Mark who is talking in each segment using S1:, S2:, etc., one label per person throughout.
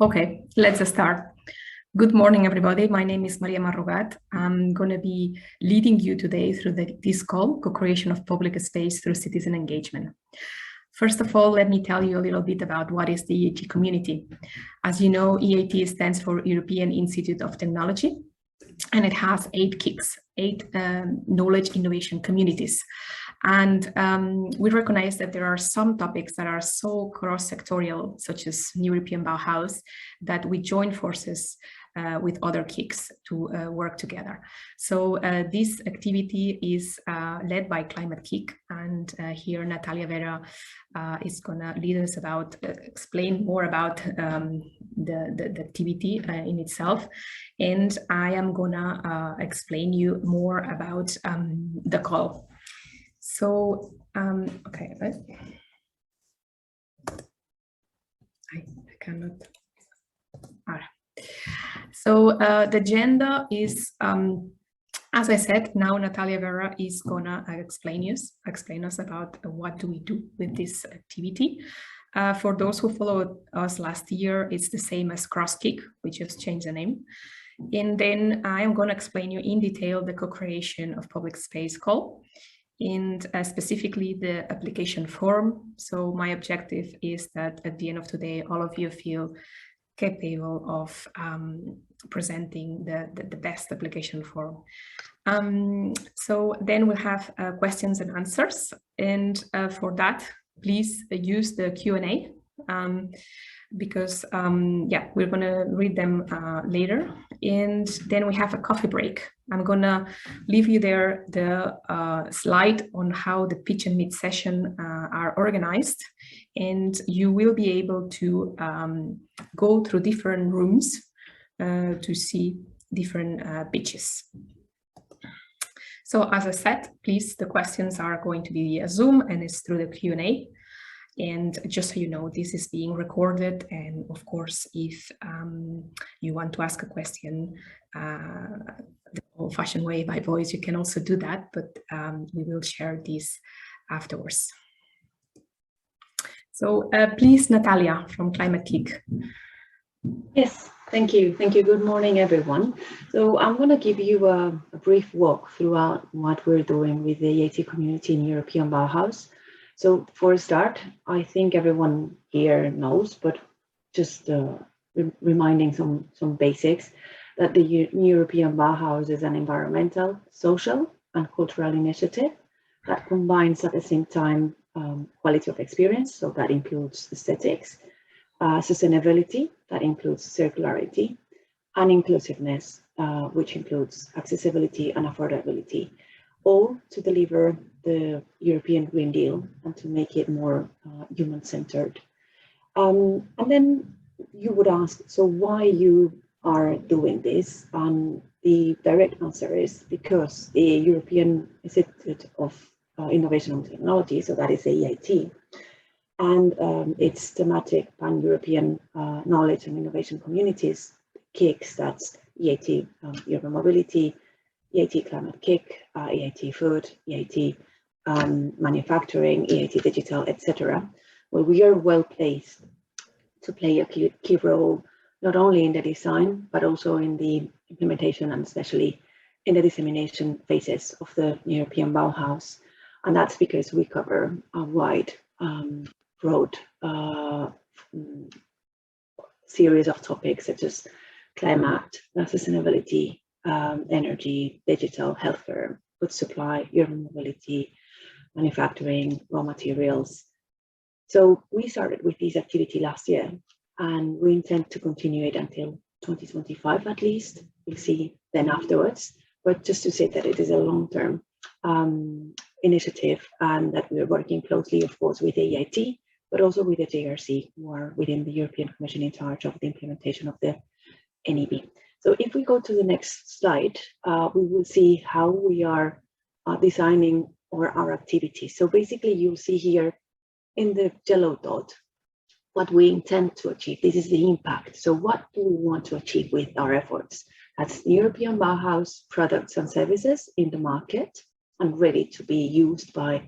S1: Okay, let's start. Good morning, everybody. My name is Maria Marrugat. I'm going to be leading you today through this call, Co-Creation of Public Space through Citizen Engagement. First of all, let me tell you a little bit about what is the EIT community. As you know, EIT stands for European Institute of Technology, and it has 8 KICs, 8 knowledge innovation communities. And we recognize that there are some topics that are so cross-sectorial, such as European Bauhaus, that we join forces with other KICs to work together. So this activity is led by Climate KIC, and here Natalia Vera is going to lead us about, explain more about the activity in itself. And I am going to explain you more about the call. So, okay, I cannot. All right. So the agenda is, as I said, now Natalia Vera is gonna explain us about what do we do with this activity. For those who followed us last year, it's the same as CrossKick, we just changed the name. And then I am gonna explain you in detail the co-creation of public space call, and specifically the application form. So my objective is that at the end of today, all of you feel capable of presenting the best application form. So then we'll have questions and answers. And for that, please use the Q&A because yeah, we're gonna read them later. And then we have a coffee break. I'm gonna leave you there the slide on how the pitch and meet session are organized. And you will be able to go through different rooms to see different pitches. So as I said, please, the questions are going to be via Zoom and it's through the Q&A. And just so you know, this is being recorded. And of course, if you want to ask a question the old-fashioned way by voice, you can also do that, but we will share this afterwards. So please, Natalia from Climate Kick.
S2: Yes, thank you. Thank you. Good morning, everyone. So I'm going to give you a brief walk throughout what we're doing with the EIT community in European Bauhaus. So for a start, I think everyone here knows, but just reminding some basics, that the European Bauhaus is an environmental, social, and cultural initiative that combines at the same time quality of experience, so that includes aesthetics, sustainability, that includes circularity, and inclusiveness, which includes accessibility and affordability, all to deliver the European Green Deal and to make it more human-centered. And then you would ask, so why you are doing this? And the direct answer is because the European Institute of Innovation and Technology, so that is the EIT, and its thematic pan-European knowledge and innovation communities, KICs, that's EIT Urban Mobility, EIT Climate Kick, EIT Food, EIT Manufacturing, EIT Digital, etc. Well, we are well placed to play a key role, not only in the design, but also in the implementation and especially in the dissemination phases of the European Bauhaus. And that's because we cover a wide, broad series of topics such as climate, sustainability, energy, digital, healthcare, food supply, urban mobility, manufacturing, raw materials. So we started with this activity last year, and we intend to continue it until 2025 at least. We'll see then afterwards. But just to say that it is a long-term initiative, and that we are working closely, of course, with the EIT, but also with the JRC, who are within the European Commission in charge of the implementation of the NEB. So if we go to the next slide, we will see how we are designing our activities. So basically, you'll see here in the yellow dot what we intend to achieve. This is the impact. So what do we want to achieve with our efforts? That's the European Bauhaus products and services in the market and ready to be used by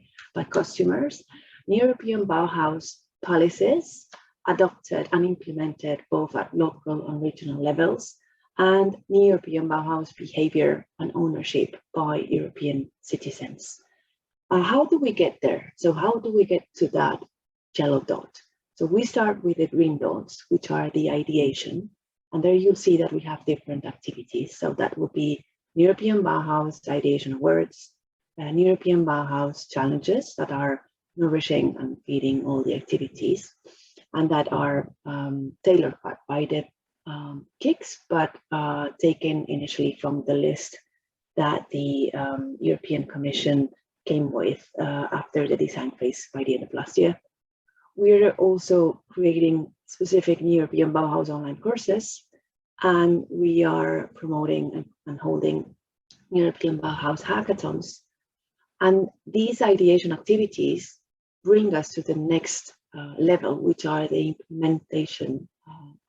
S2: customers. European Bauhaus policies adopted and implemented both at local and regional levels, and European Bauhaus behavior and ownership by European citizens. How do we get there? So how do we get to that yellow dot? So we start with the green dots, which are the ideation. And there you'll see that we have different activities. So that would be European Bauhaus ideation awards, and European Bauhaus challenges that are nourishing and feeding all the activities, and that are tailored by the KICs, but taken initially from the list that the European Commission came with after the design phase by the end of last year. We're also creating specific European Bauhaus online courses, and we are promoting and holding European Bauhaus hackathons. And these ideation activities bring us to the next level, which are the implementation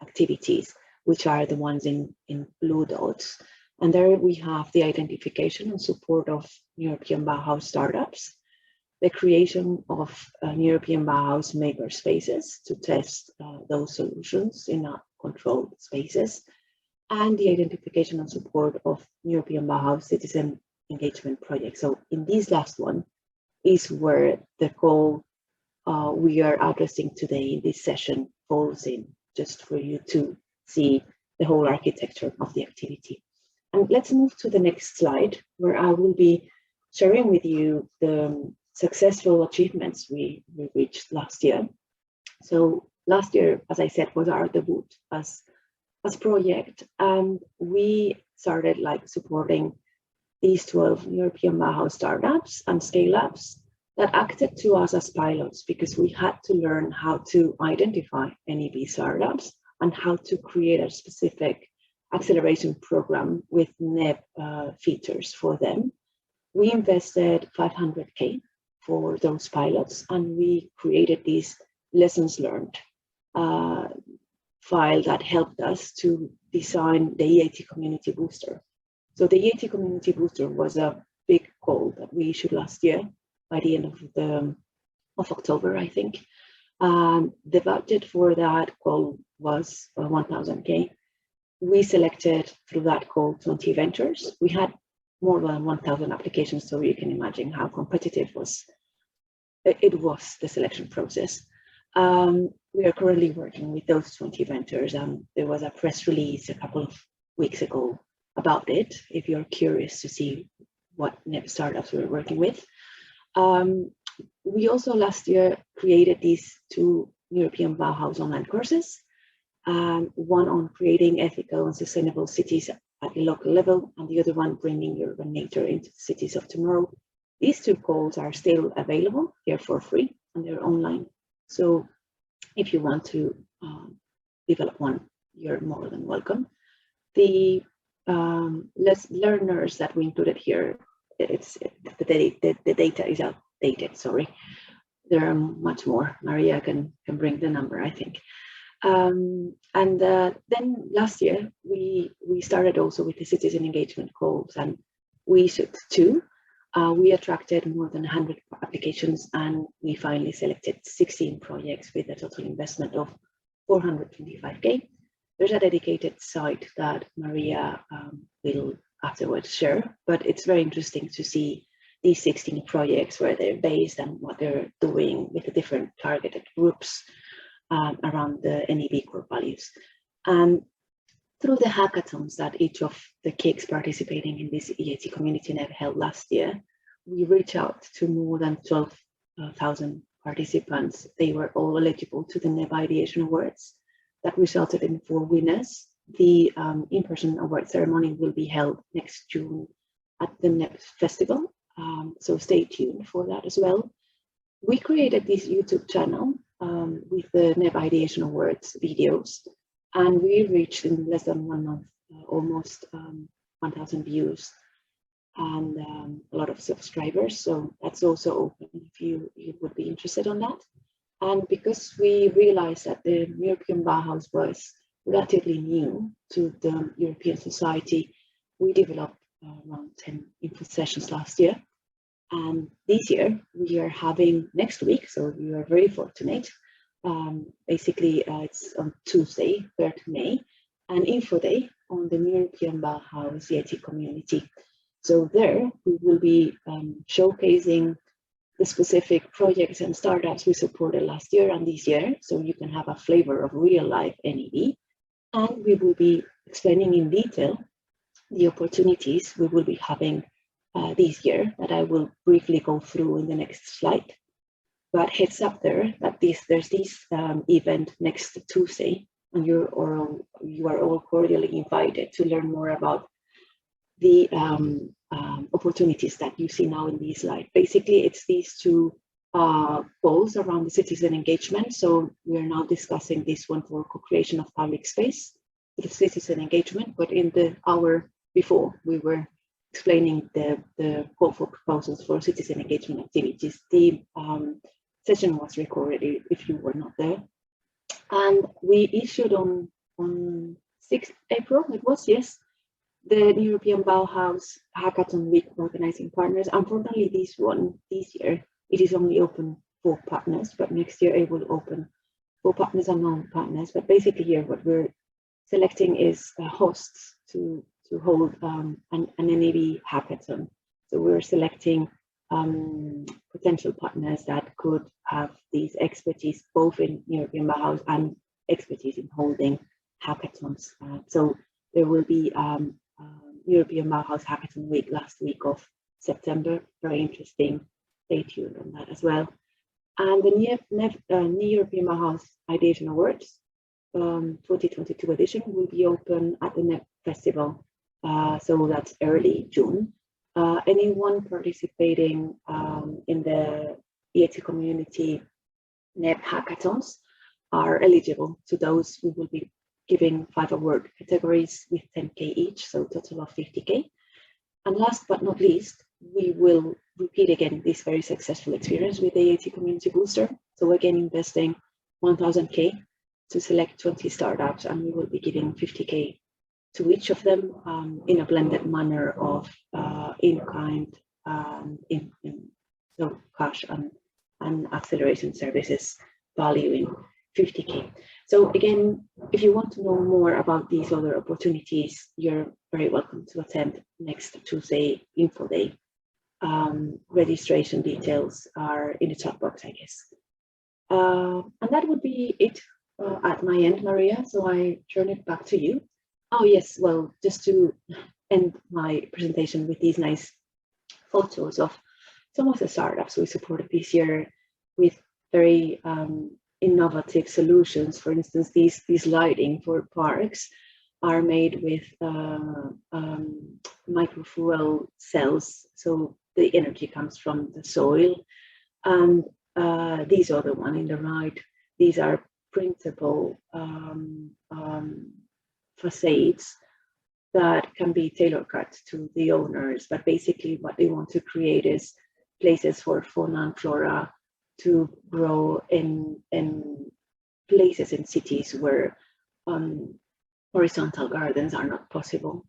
S2: activities, which are the ones in blue dots. And there we have the identification and support of European Bauhaus startups, the creation of European Bauhaus maker spaces to test those solutions in controlled spaces, and the identification and support of European Bauhaus citizen engagement projects. So in this last one is where the goal we are addressing today in this session falls in, just for you to see the whole architecture of the activity. And let's move to the next slide, where I will be sharing with you the successful achievements we reached last year. So last year, as I said, was our debut as project, and we started supporting these 12 European Bauhaus startups and scale-ups that acted to us as pilots, because we had to learn how to identify NEB startups and how to create a specific acceleration program with NEB features for them. We invested 500K for those pilots, and we created this lessons learned file that helped us to design the EIT Community Booster. So the EIT Community Booster was a big goal that we issued last year by the end of October, I think. The budget for that goal was 1,000K. We selected through that goal 20 ventures. We had more than 1,000 applications, so you can imagine how competitive it was, the selection process. We are currently working with those 20 ventures, and there was a press release a couple of weeks ago about it, if you're curious to see what NEB startups we're working with. We also last year created these 2 European Bauhaus online courses, one on creating ethical and sustainable cities at the local level, and the other one bringing urban nature into the cities of tomorrow. These 2 courses are still available. They're for free and they're online. So if you want to develop one, you're more than welcome. The learners that we included here, the data is outdated, sorry. There are much more. Maria can bring the number, I think. Then last year, we started also with the citizen engagement goals, and we issued 2. We attracted more than 100 applications, and we finally selected 16 projects with a total investment of 425K. There's a dedicated site that Maria will afterwards share, but it's very interesting to see these 16 projects, where they're based and what they're doing with the different targeted groups around the NEB core values. And through the hackathons that each of the KICs participating in this EIT community NEB held last year, we reached out to more than 12,000 participants. They were all eligible to the NEB Ideation Awards that resulted in 4 winners. The in-person award ceremony will be held next June at the NEB Festival, so stay tuned for that as well. We created this YouTube channel with the NEB Ideation Awards videos, and we reached in less than 1 month almost 1,000 views and a lot of subscribers. So that's also open if you would be interested on that. And because we realized that the European Bauhaus was relatively new to the European society, we developed around 10 info sessions last year. And this year we are having next week, so we are very fortunate, Basically, it's on Tuesday, 3rd May, an info day on the European Bauhaus EIT community. So there we will be showcasing the specific projects and startups we supported last year and this year, so you can have a flavor of real life NED. And we will be explaining in detail the opportunities we will be having this year that I will briefly go through in the next slide. But heads up there that there's this event next Tuesday, and you are all cordially invited to learn more about the opportunities that you see now in this slide. Basically, it's these two goals around the citizen engagement. So we are now discussing this one for co-creation of public space, the citizen engagement, but in the hour before we were explaining the call for proposals for citizen engagement activities. The session was recorded if you were not there. And we issued on 6th April, it was, yes, the European Bauhaus Hackathon Week organizing partners. Unfortunately, this year, it is only open for partners, but next year it will open for partners and non-partners. But basically here, what we're selecting is hosts to hold an NAB hackathon. So we're selecting potential partners that could have these expertise both in European Bauhaus and expertise in holding hackathons. So there will be European Bauhaus Hackathon Week last week of September. Very interesting. Stay tuned on that as well. And the new European Bauhaus Ideation Awards 2022 edition will be open at the NEP Festival. So that's early June. Anyone participating in the EIT community NEP hackathons are eligible to those. We will be giving 5 award categories with 10K each, so total of 50K. And last but not least, we will repeat again this very successful experience with the EIT Community Booster. So again, investing 1,000K to select 20 startups, and we will be giving 50K to each of them in a blended manner of in-kind, so cash and acceleration services valuing 50K. So again, if you want to know more about these other opportunities, you're very welcome to attend next Tuesday Info Day. Registration details are in the chat box, I guess. And that would be it at my end, Maria. So I turn it back to you. Oh yes, well, just to end my presentation with these nice photos of some of the startups we supported this year with very innovative solutions. For instance, these lighting for parks are made with microfuel cells, so the energy comes from the soil. And these are the one in the right. These are printable facades that can be tailor cut to the owners, but basically what they want to create is places for fauna and flora to grow in places in cities where horizontal gardens are not possible.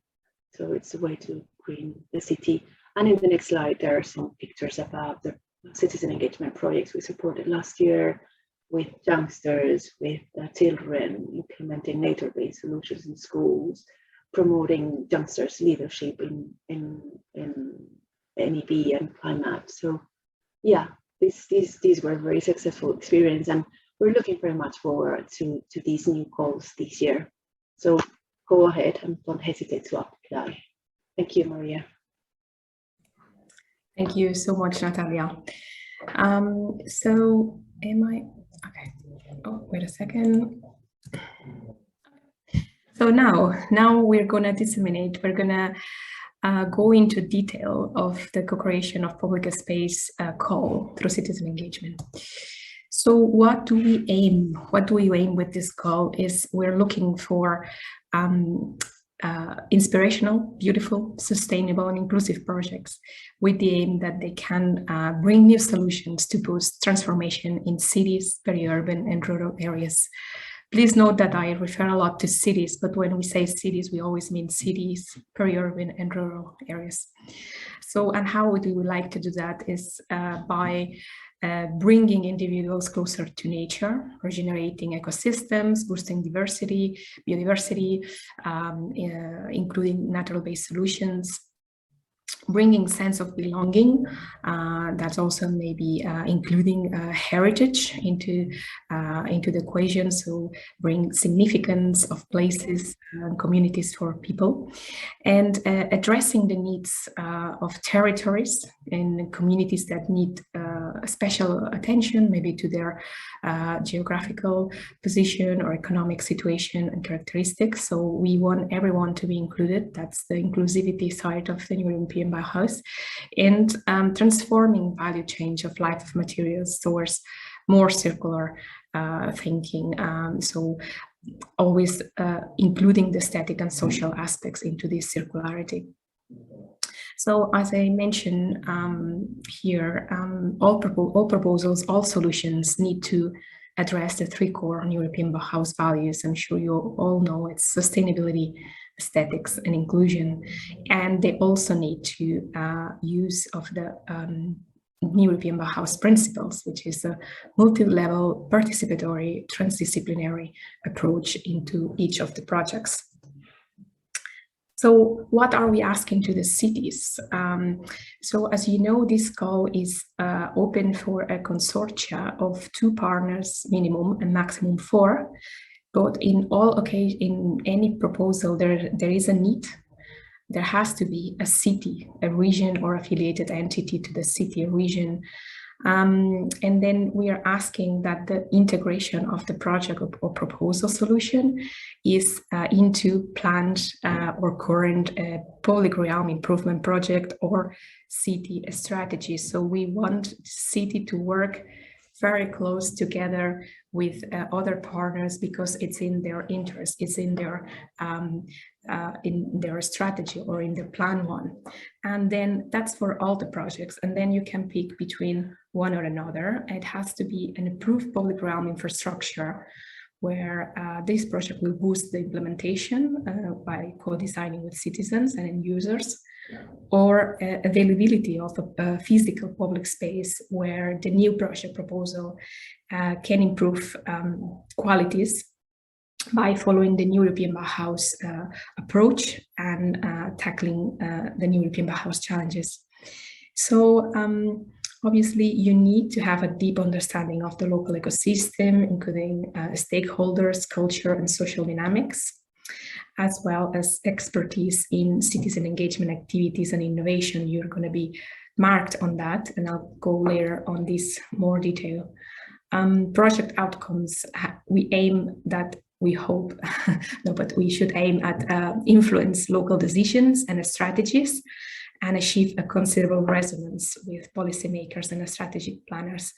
S2: So it's a way to green the city. And in the next slide, there are some pictures about the citizen engagement projects we supported last year with youngsters, with children, implementing nature-based solutions in schools, promoting youngsters' leadership in NEB and climate. So yeah, these were very successful experience, and we're looking very much forward to these new calls this year. So go ahead and don't hesitate to apply. Thank you, Maria.
S1: Thank you so much, Natalia. So am I, okay. Oh, wait a second. So now we're gonna disseminate, we're gonna go into detail of the co-creation of public space call through citizen engagement. So what do we aim? What do we aim with this call is we're looking for inspirational, beautiful, sustainable and inclusive projects with the aim that they can bring new solutions to boost transformation in cities, peri-urban and rural areas. Please note that I refer a lot to cities, but when we say cities, we always mean cities, peri-urban and rural areas. So, and how would we like to do that is by bringing individuals closer to nature, regenerating ecosystems, boosting biodiversity, including natural-based solutions, bringing sense of belonging, that's also maybe including heritage into the equation, so bring significance of places and communities for people, and addressing the needs of territories and communities that need special attention, maybe to their geographical position or economic situation and characteristics. So we want everyone to be included. That's the inclusivity side of the European Bauhaus, and transforming value chain of life of materials towards more circular thinking. So always including the aesthetic and social aspects into this circularity. So as I mentioned here, all proposals, all solutions need to address the three core European Bauhaus values. I'm sure you all know it's sustainability, aesthetics, and inclusion. And they also need to use of the European Bauhaus principles, which is a multi-level, participatory, transdisciplinary approach into each of the projects. So what are we asking to the cities? So as you know, this call is open for a consortia of 2 partners, minimum and maximum 4. But in all occasions, in any proposal, there is a need. There has to be a city, a region, or affiliated entity to the city, a region. And then we are asking that the integration of the project or proposal solution is into planned or current public realm improvement project or city strategy. So we want city to work very close together with other partners, because it's in their interest, it's in their strategy or in the plan one. And then that's for all the projects. And then you can pick between one or another. It has to be an approved public realm infrastructure where this project will boost the implementation by co-designing with citizens and end users, or availability of a physical public space where the new project proposal can improve qualities by following the European Bauhaus approach and tackling the European Bauhaus challenges. So obviously you need to have a deep understanding of the local ecosystem, including stakeholders, culture, and social dynamics, as well as expertise in citizen engagement activities and innovation. You're going to be marked on that, and I'll go later on this more detail. Project outcomes, we aim that, we hope, no, but we should aim at influence local decisions and strategies and achieve a considerable resonance with policymakers and strategic planners.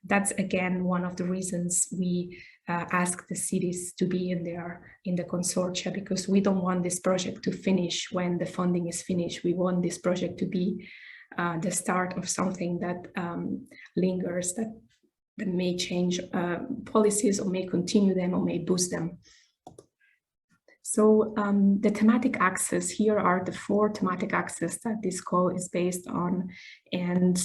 S1: That's again one of the reasons we ask the cities to be in the consortia, because we don't want this project to finish when the funding is finished. We want this project to be the start of something that lingers, that may change policies, or may continue them, or may boost them. So the thematic axis, here are the 4 thematic axes that this call is based on, and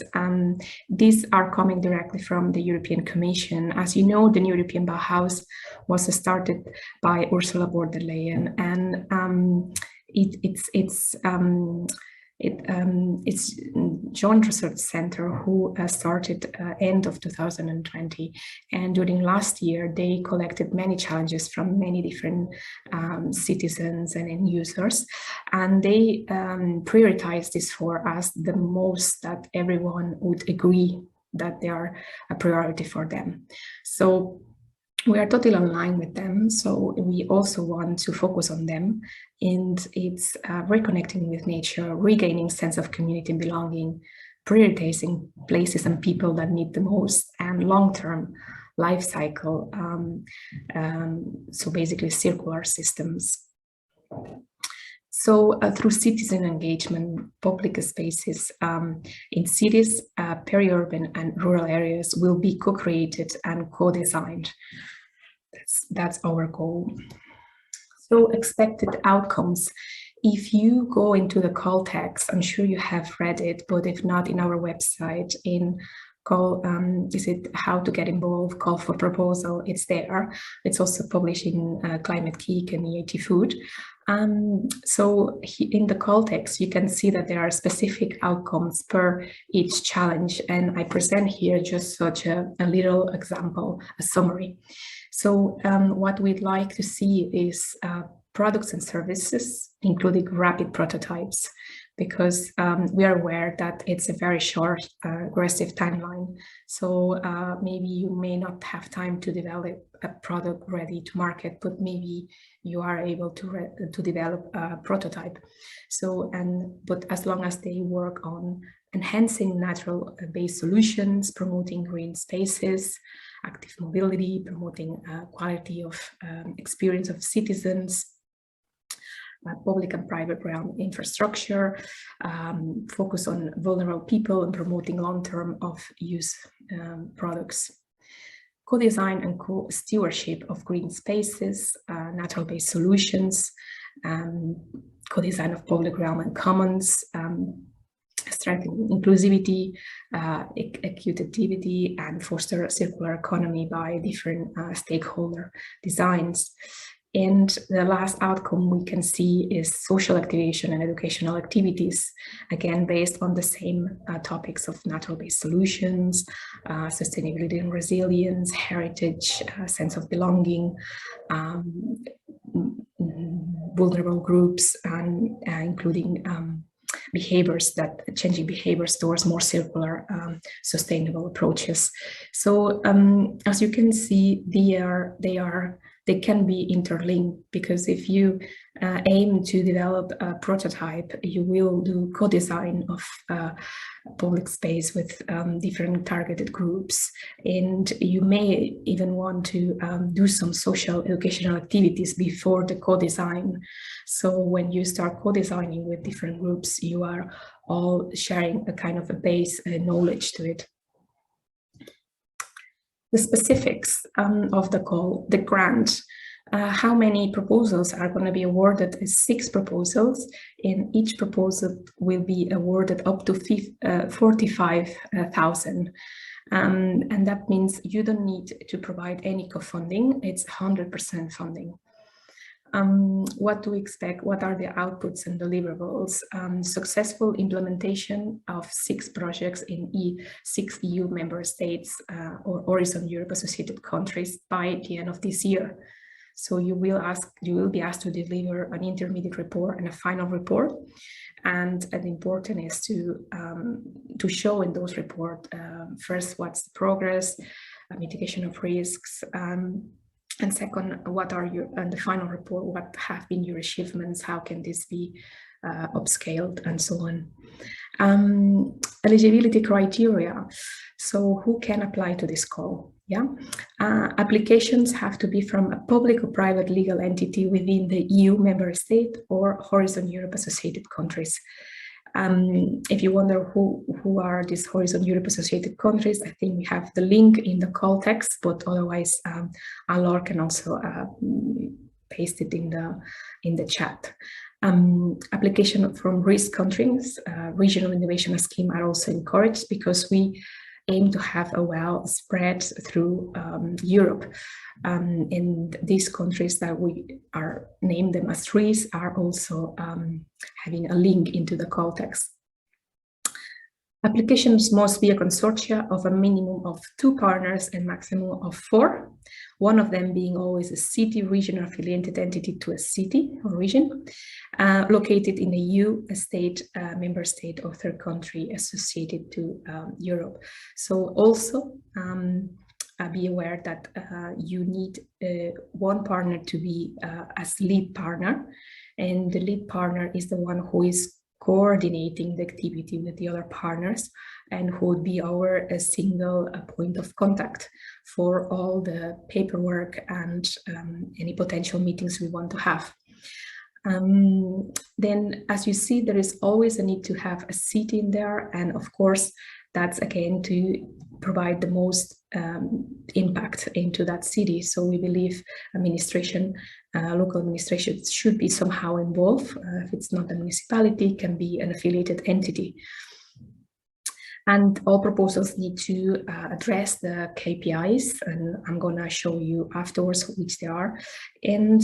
S1: these are coming directly from the European Commission. As you know, the European Bauhaus was started by Ursula von der Leyen, and it's Joint Research Center who started end of 2020, and during last year they collected many challenges from many different citizens and end users, and they prioritized this for us the most, that everyone would agree that they are a priority for them. So we are totally aligned with them, so we also want to focus on them, and it's reconnecting with nature, regaining sense of community and belonging, prioritizing places and people that need the most, and long-term life cycle, so basically circular systems. So through citizen engagement, public spaces in cities, peri-urban and rural areas will be co-created and co-designed. That's our goal. So expected outcomes. If you go into the call text, I'm sure you have read it, but if not, in our website, in call, is it how to get involved, call for proposal, it's there. It's also published in Climate Geek and EIT Food. So in the call text, you can see that there are specific outcomes per each challenge. And I present here just such a little example, a summary. So what we'd like to see is products and services, including rapid prototypes, because we are aware that it's a very short, aggressive timeline. So maybe you may not have time to develop a product ready to market, but maybe you are able to develop a prototype. So, but as long as they work on enhancing natural-based solutions, promoting green spaces, active mobility, promoting quality of experience of citizens, public and private realm infrastructure, focus on vulnerable people and promoting long-term of use products. Co-design and co-stewardship of green spaces, natural-based solutions, co-design of public realm and commons, strengthen inclusivity, equity, and foster a circular economy by different stakeholder designs. And the last outcome we can see is social activation and educational activities, again, based on the same topics of natural-based solutions, sustainability and resilience, heritage, sense of belonging, vulnerable groups, and including behaviors changing behaviors towards more circular, sustainable approaches. So as you can see, they can be interlinked, because if you aim to develop a prototype, you will do co-design of public space with different targeted groups, and you may even want to do some social educational activities before the co-design. So when you start co-designing with different groups, you are all sharing a kind of a base knowledge to it. The specifics of the call, the grant, how many proposals are going to be awarded is 6 proposals, and each proposal will be awarded up to 45,000. And that means you don't need to provide any co-funding, it's 100% funding. What to expect? What are the outputs and deliverables? Successful implementation of 6 projects in 6 EU member states or Horizon Europe associated countries by the end of this year. So you will be asked to deliver an intermediate report and a final report. And important is to show in those reports first what's the progress, mitigation of risks. And second, what are and the final report, what have been your achievements, how can this be upscaled, and so on. Eligibility criteria. So who can apply to this call? Yeah, applications have to be from a public or private legal entity within the EU member state or Horizon Europe associated countries. If you wonder who are these Horizon Europe associated countries, I think we have the link in the call text, but otherwise Alor can also paste it in the chat. Application from risk countries, regional innovation scheme are also encouraged, because we aim to have a well spread through Europe. And these countries that we are named them as trees are also having a link into the call text. Applications must be a consortia of a minimum of 2 partners and maximum of 4, one of them being always a city, region, affiliated entity to a city or region, located in the EU, a state, member state, or third country associated to Europe. So also be aware that you need one partner to be as lead partner, and the lead partner is the one who is coordinating the activity with the other partners and who would be our single point of contact for all the paperwork and any potential meetings we want to have. Then, as you see, there is always a need to have a seat in there, and of course that's again to provide the most impact into that city. So we believe administration, local administration should be somehow involved. If it's not a municipality, it can be an affiliated entity. And all proposals need to address the KPIs, and I'm gonna show you afterwards which they are. And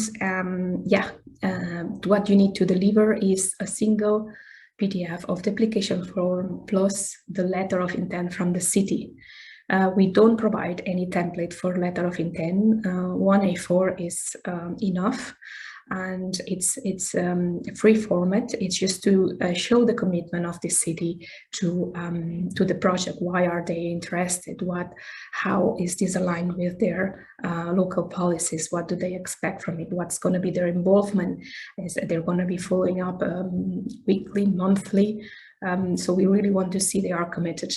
S1: what you need to deliver is a single PDF of the application form plus the letter of intent from the city. We don't provide any template for letter of intent. One A4 is enough, and it's a free format. It's just to show the commitment of the city to the project. Why are they interested? How is this aligned with their local policies? What do they expect from it? What's going to be their involvement? Is they're going to be following up weekly, monthly? So we really want to see they are committed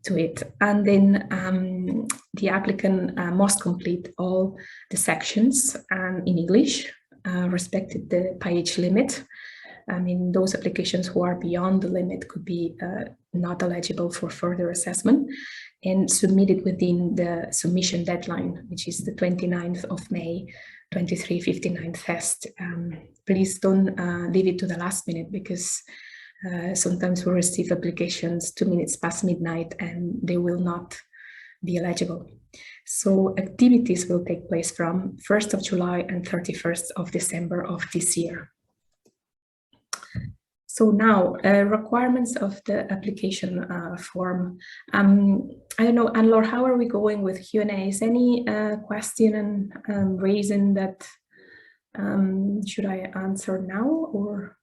S1: to it. And then the applicant must complete all the sections in English, respected the page limit. I mean, those applications who are beyond the limit could be not eligible for further assessment, and submitted within the submission deadline, which is the 29th of May, 23:59 fest. Please don't leave it to the last minute, because sometimes we receive applications 2 minutes past midnight and they will not be eligible. So activities will take place from 1st of July and 31st of December of this year. So now, requirements of the application form. I don't know, Anne-Laure, how are we going with Q&As? Any question and reason that should I answer now, or?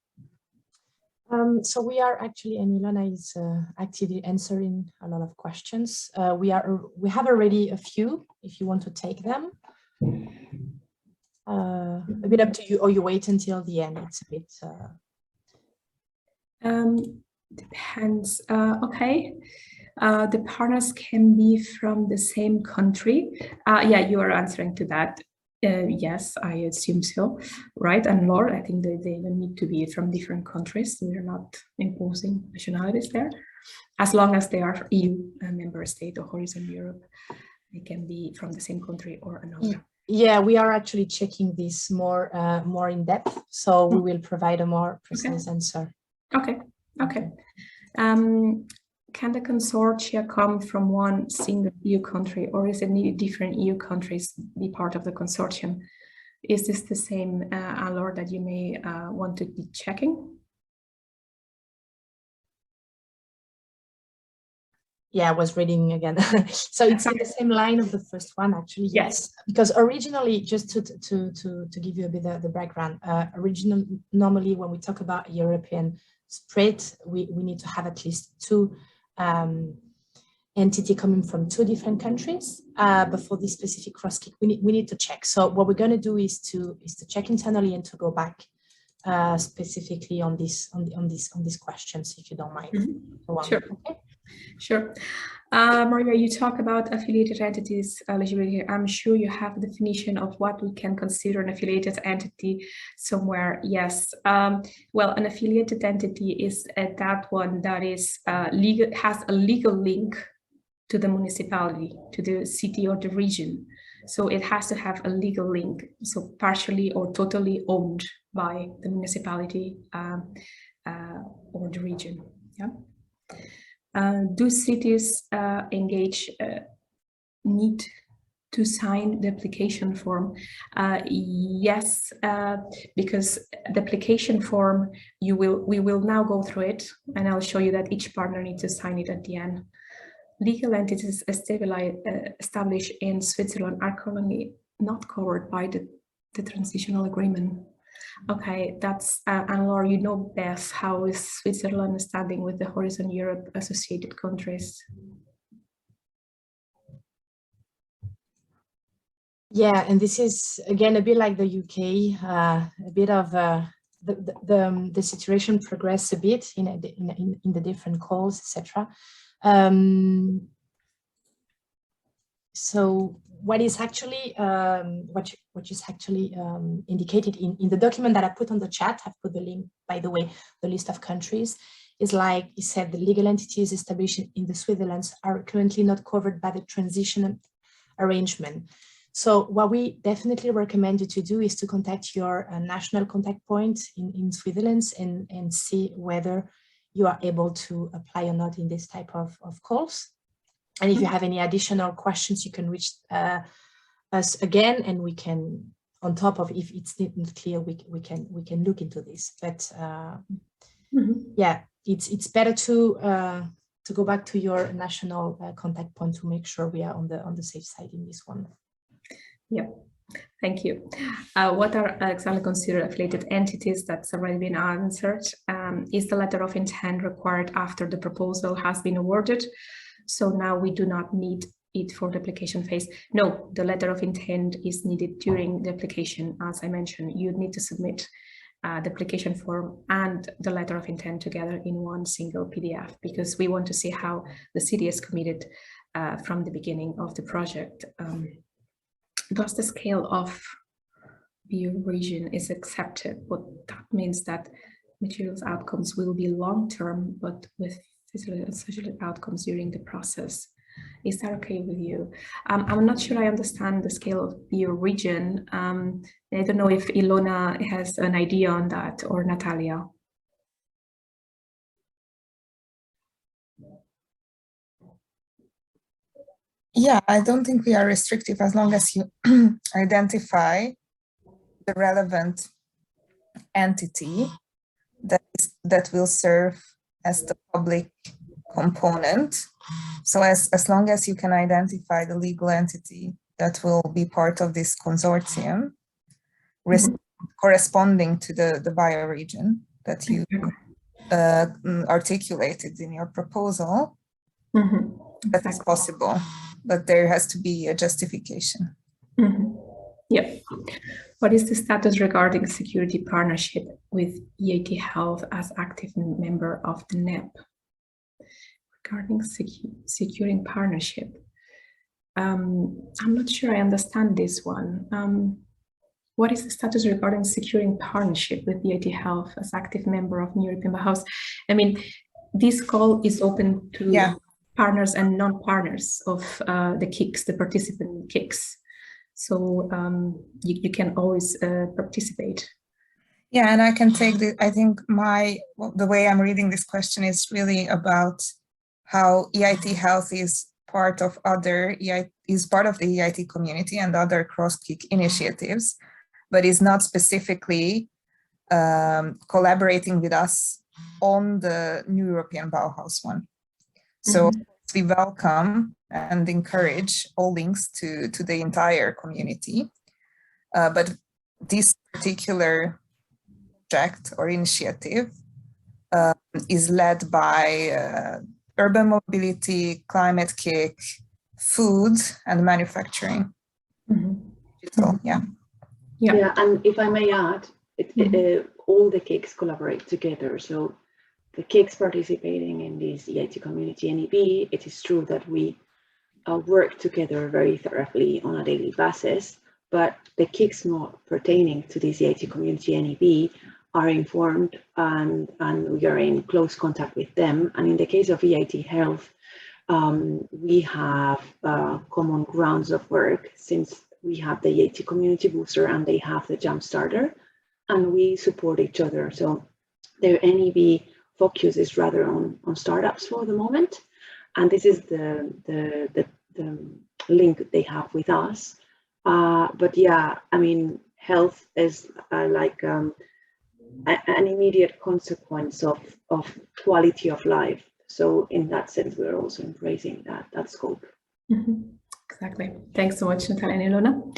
S3: So we are actually, and Ilona is actively answering a lot of questions. We have already a few, if you want to take them. A bit up to you, or you wait until the end. It's a bit.
S1: Depends. Okay. The partners can be from the same country. Yeah, you are answering to that. Yes, I assume so, right? And Laura, I think they need to be from different countries. We're not imposing nationalities there. As long as they are EU member state or Horizon Europe, they can be from the same country or another.
S3: Yeah, we are actually checking this more in depth, so we will provide a more precise answer.
S1: Okay. Can the consortia come from one single EU country, or is it need different EU countries be part of the consortium? Is this the same, Laura, that you may want to be checking?
S3: Yeah, I was reading again. So it's in the same line of the first one, actually. Yes, because originally, just to give you a bit of the background, normally when we talk about European spread, we need to have at least two entity coming from two different countries. But for this specific cross-kick, we need to check. So what we're going to do is to check internally and to go back specifically on these questions, if you don't mind.
S1: Sure. Okay. Sure. Maria, you talk about affiliated entities eligibility. I'm sure you have a definition of what we can consider an affiliated entity somewhere. Yes. Well, an affiliated entity is that one that is legal, has a legal link to the municipality, to the city or the region. So it has to have a legal link, so partially or totally owned by the municipality or the region. Yeah. Do cities need to sign the application form? Yes, because the application form, we will now go through it, and I'll show you that each partner needs to sign it at the end. Legal entities established in Switzerland are currently not covered by the transitional agreement. Okay, that's Anne-Laure, you know best, how is Switzerland standing with the Horizon Europe associated countries?
S3: Yeah, and this is again a bit like the UK, a bit of the situation progressed a bit in the different calls, etc. So what is actually what is actually indicated in the document that I put on the chat, I've put the link, by the way, the list of countries, is like you said, the legal entities established in the Switzerland are currently not covered by the transitional arrangement. So what we definitely recommend you to do is to contact your national contact point in Switzerland and see whether you are able to apply or not in this type of calls. And if you have any additional questions, you can reach us again, and we can, on top of, if it's not clear, we can look into this. But yeah, it's better to go back to your national contact point to make sure we are on the safe side in this one.
S1: Yeah, thank you. What are exactly considered affiliated entities? That's already been answered. Is the letter of intent required after the proposal has been awarded? So now we do not need it for the application phase. No, the letter of intent is needed during the application. As I mentioned, you need to submit the application form and the letter of intent together in one single PDF, because we want to see how the city is committed from the beginning of the project. Thus, the scale of bioregion is accepted. What that means that materials outcomes will be long-term, but with physical and social outcomes during the process. Is that okay with you? I'm not sure I understand the scale of bioregion. I don't know if Ilona has an idea on that, or Natalia.
S4: Yeah, I don't think we are restrictive as long as you identify the relevant entity that will serve as the public component. So as long as you can identify the legal entity that will be part of this consortium, corresponding to the bioregion that you articulated in your proposal, that is possible, but there has to be a justification.
S1: Yeah. What is the status regarding security partnership with EIT Health as active member of the NEP? Regarding securing partnership, I'm not sure I understand this one. What is the status regarding securing partnership with EIT Health as active member of European Bauhaus? I mean, this call is open to partners and non-partners of the KICs, the participant KICs. So you can always participate.
S4: Yeah, and I can take the, I think the way I'm reading this question is really about how EIT Health is part of the EIT community and other cross-KIC initiatives, but is not specifically collaborating with us on the new European Bauhaus one. So we welcome and encourage all links to the entire community. But this particular project or initiative is led by urban mobility, climate KIC, food, and manufacturing. So, yeah,
S2: and if I may add, all the KICs collaborate together. So the KICs participating in this EIT community NEB, it is true that we work together very thoroughly on a daily basis, but the KICs not pertaining to this EIT community NEB are informed, and we are in close contact with them. And in the case of EIT Health, we have common grounds of work, since we have the EIT community booster and they have the jump starter, and we support each other. So their NEB focus is rather on startups for the moment, and this is the link they have with us. But yeah, I mean, health is like an immediate consequence of quality of life. So in that sense, we're also embracing that scope.
S1: Exactly. Thanks so much, Natalia and Ilona.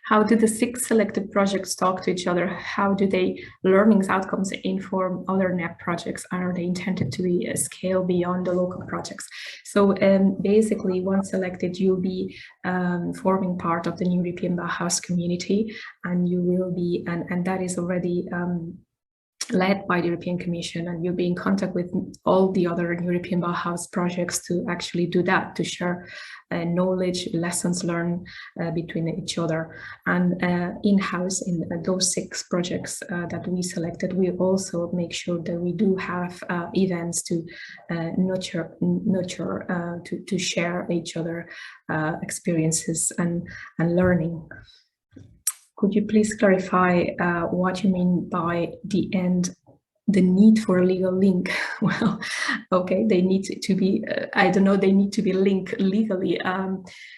S1: How do the 6 selected projects talk to each other? How do they learnings outcomes inform other NEP projects? Are they intended to be a scale beyond the local projects? So basically, once selected, you'll be forming part of the new European Bauhaus community, and you will be, and that is already led by the European Commission, and you'll be in contact with all the other European Bauhaus projects to actually do that, to share knowledge, lessons learned between each other. And in-house in those 6 projects that we selected, we also make sure that we do have events to nurture, to share each other experiences and learning. Could you please clarify what you mean by the end the need for a legal link. Well, okay, they need to be, I don't know, they need to be linked legally.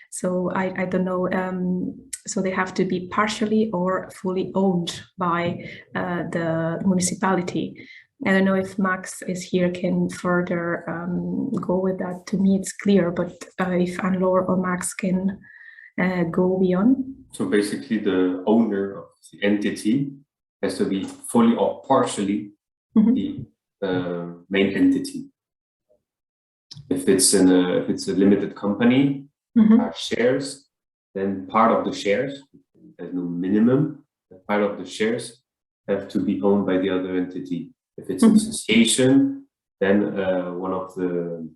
S1: So I don't know, so they have to be partially or fully owned by the municipality. I don't know if Max is here, can further go with that. To me, it's clear, but if Anne-Laure or Max can go beyond.
S5: So basically the owner of the entity has to be fully or partially the main entity. If it's a limited company, shares, then part of the shares, there's no minimum, part of the shares have to be owned by the other entity. If it's an association, then one of the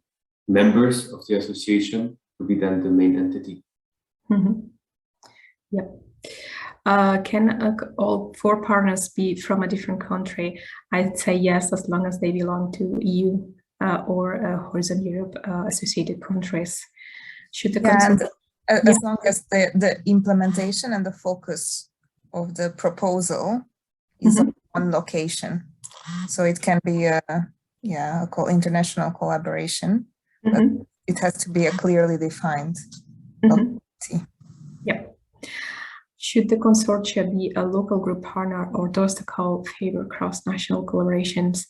S5: members of the association will be then the main entity.
S1: Yep. Can all 4 partners be from a different country? I'd say yes, as long as they belong to EU or Horizon Europe associated countries. Should the
S4: as long as the implementation and the focus of the proposal is on one location. So it can be a international collaboration, but it has to be a clearly defined locality.
S1: Yep. Should the consortia be a local group partner, or does the call favor cross-national collaborations?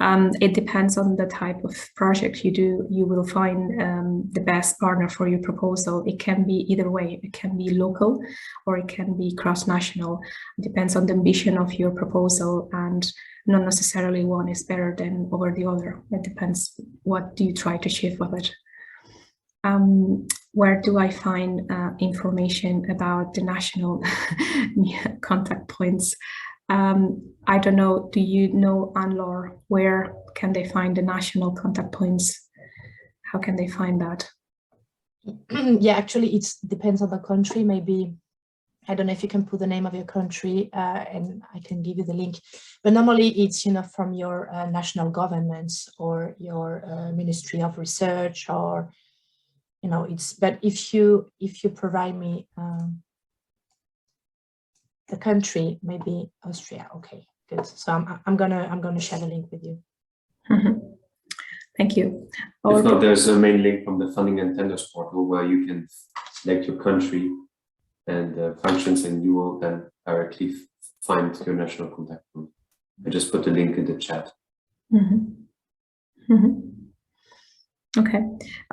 S1: It depends on the type of project you do. You will find the best partner for your proposal. It can be either way. It can be local or it can be cross-national. It depends on the ambition of your proposal, and not necessarily one is better than over the other. It depends what do you try to achieve with it. Where do I find information about the national contact points? I don't know, do you know, Anne-Laure, where can they find the national contact points? How can they find that?
S3: Yeah, actually, it depends on the country. Maybe, I don't know if you can put the name of your country and I can give you the link. But normally it's, from your national governments or your Ministry of Research, or, but if you provide me the country, maybe Austria. Okay, good. So I'm gonna share the link with you.
S1: Thank you.
S5: If not, there's a main link from the funding and tenders portal where you can select your country and functions, and you will then directly find your national contact point. I just put the link in the chat.
S1: Okay,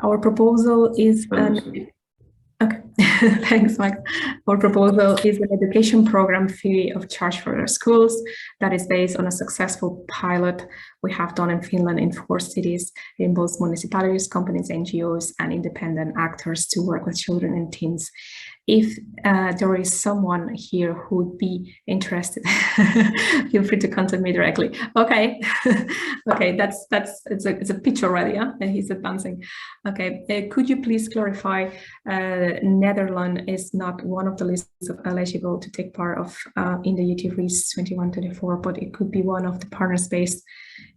S1: our proposal is okay. Thanks, Max. Our proposal is an education program free of charge for our schools that is based on a successful pilot we have done in Finland in 4 cities. It involves municipalities, companies, NGOs, and independent actors to work with children and teens. If there is someone here who would be interested, feel free to contact me directly. Okay, okay, it's a pitch already, huh? And he's advancing. Okay, could you please clarify? Netherlands is not one of the lists of eligible to take part of in the EIT RIS 21-24, but it could be one of the partners based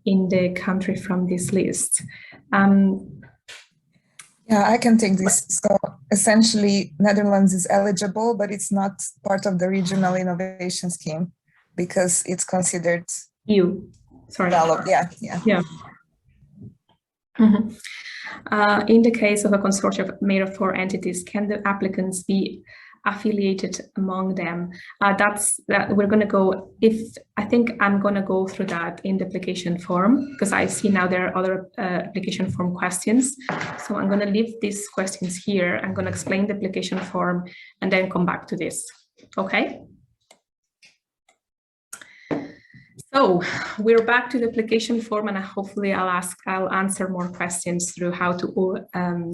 S1: in the country from this list.
S4: Yeah, I can take this. So essentially, Netherlands is eligible, but it's not part of the regional innovation scheme because it's considered
S1: EU. Sorry.
S4: Developed. Yeah.
S1: In the case of a consortium made of 4 entities, can the applicants be affiliated among them? We're going to go, I think I'm going to go through that in the application form, because I see now there are other application form questions. So I'm going to leave these questions here. I'm going to explain the application form and then come back to this. Okay. So we're back to the application form, and hopefully I'll answer more questions through how to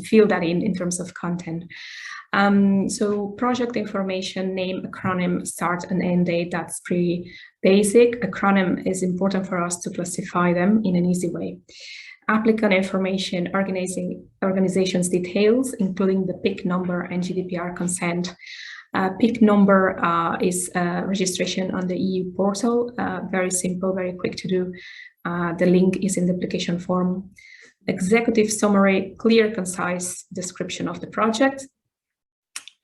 S1: fill that in terms of content. So project information, name, acronym, start and end date, that's pretty basic. Acronym is important for us to classify them in an easy way. Applicant information, organization's details, including the PIC number and GDPR consent. PIC number is registration on the EU portal, very simple, very quick to do. The link is in the application form. Executive summary, clear, concise description of the project.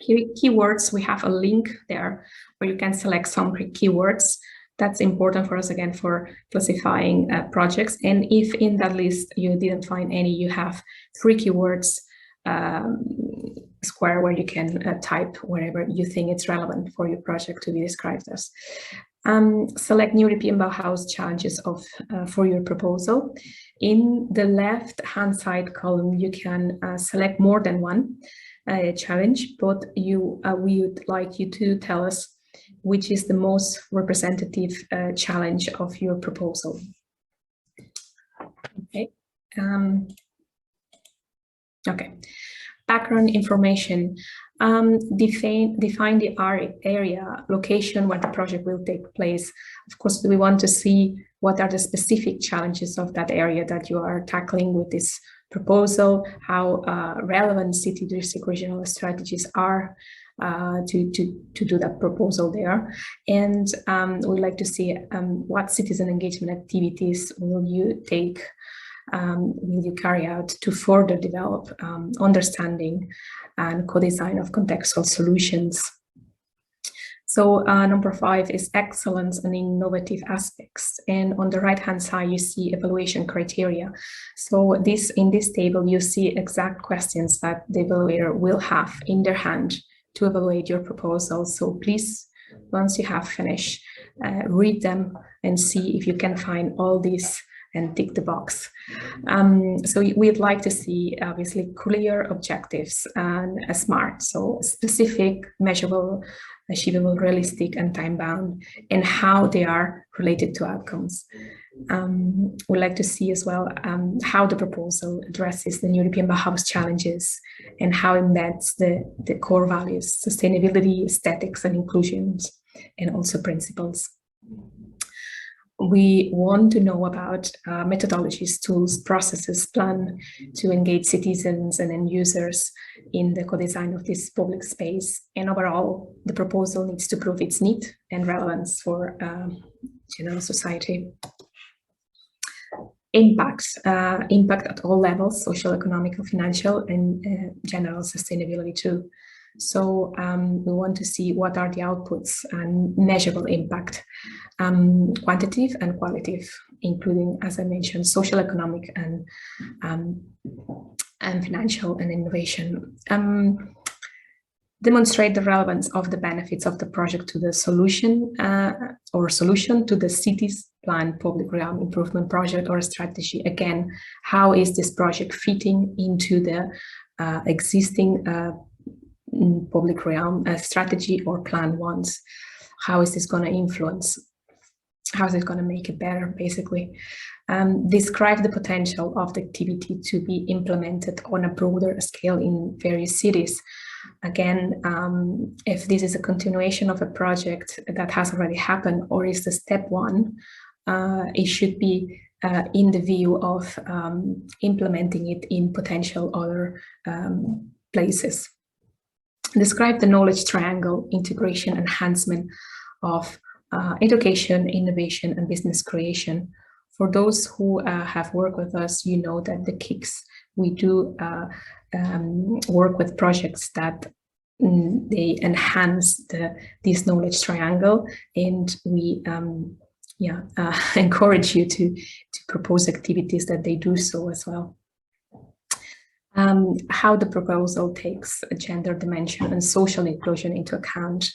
S1: Keywords, we have a link there where you can select some keywords. That's important for us, again, for classifying projects. And if in that list you didn't find any, you have 3 keywords square where you can type wherever you think it's relevant for your project to be described as. Select European Bauhaus challenges for your proposal. In the left-hand side column, you can select more than one challenge, but we would like you to tell us which is the most representative challenge of your proposal. Okay. Okay. Background information. Define the area, location where the project will take place. Of course, we want to see what are the specific challenges of that area that you are tackling with this proposal, how relevant city district regional strategies are to do that proposal there. And we'd like to see what citizen engagement activities will you carry out to further develop understanding and co-design of contextual solutions. So number 5 is excellence and innovative aspects. And on the right-hand side, you see evaluation criteria. So in this table, you see exact questions that the evaluator will have in their hand to evaluate your proposal. So please, once you have finished, read them and see if you can find all these and tick the box. So we'd like to see, obviously, clear objectives and SMART, so specific, measurable, achievable, realistic, and time-bound, and how they are related to outcomes. We'd like to see as well how the proposal addresses the European Bauhaus challenges and how it embeds the core values, sustainability, aesthetics, and inclusions, and also principles. We want to know about methodologies, tools, processes, plan to engage citizens and end users in the co-design of this public space. And overall, the proposal needs to prove its need and relevance for general society. Impact at all levels, social, economic, financial, and general sustainability too. So we want to see what are the outputs and measurable impact, quantitative and qualitative, including, as I mentioned, social, economic, and financial, and innovation. Demonstrate the relevance of the benefits of the project to the solution to the city's planned public realm improvement project or strategy. Again, how is this project fitting into the existing public realm strategy or plan ones? How is this going to influence? How is it going to make it better, basically? Describe the potential of the activity to be implemented on a broader scale in various cities. Again, if this is a continuation of a project that has already happened, or is the step one, it should be in the view of implementing it in potential other places. Describe the knowledge triangle, integration, enhancement of education, innovation, and business creation. For those who have worked with us, you know that the KICS, we do work with projects that they enhance this knowledge triangle, and we encourage you to propose activities that they do so as well. How the proposal takes a gender dimension and social inclusion into account,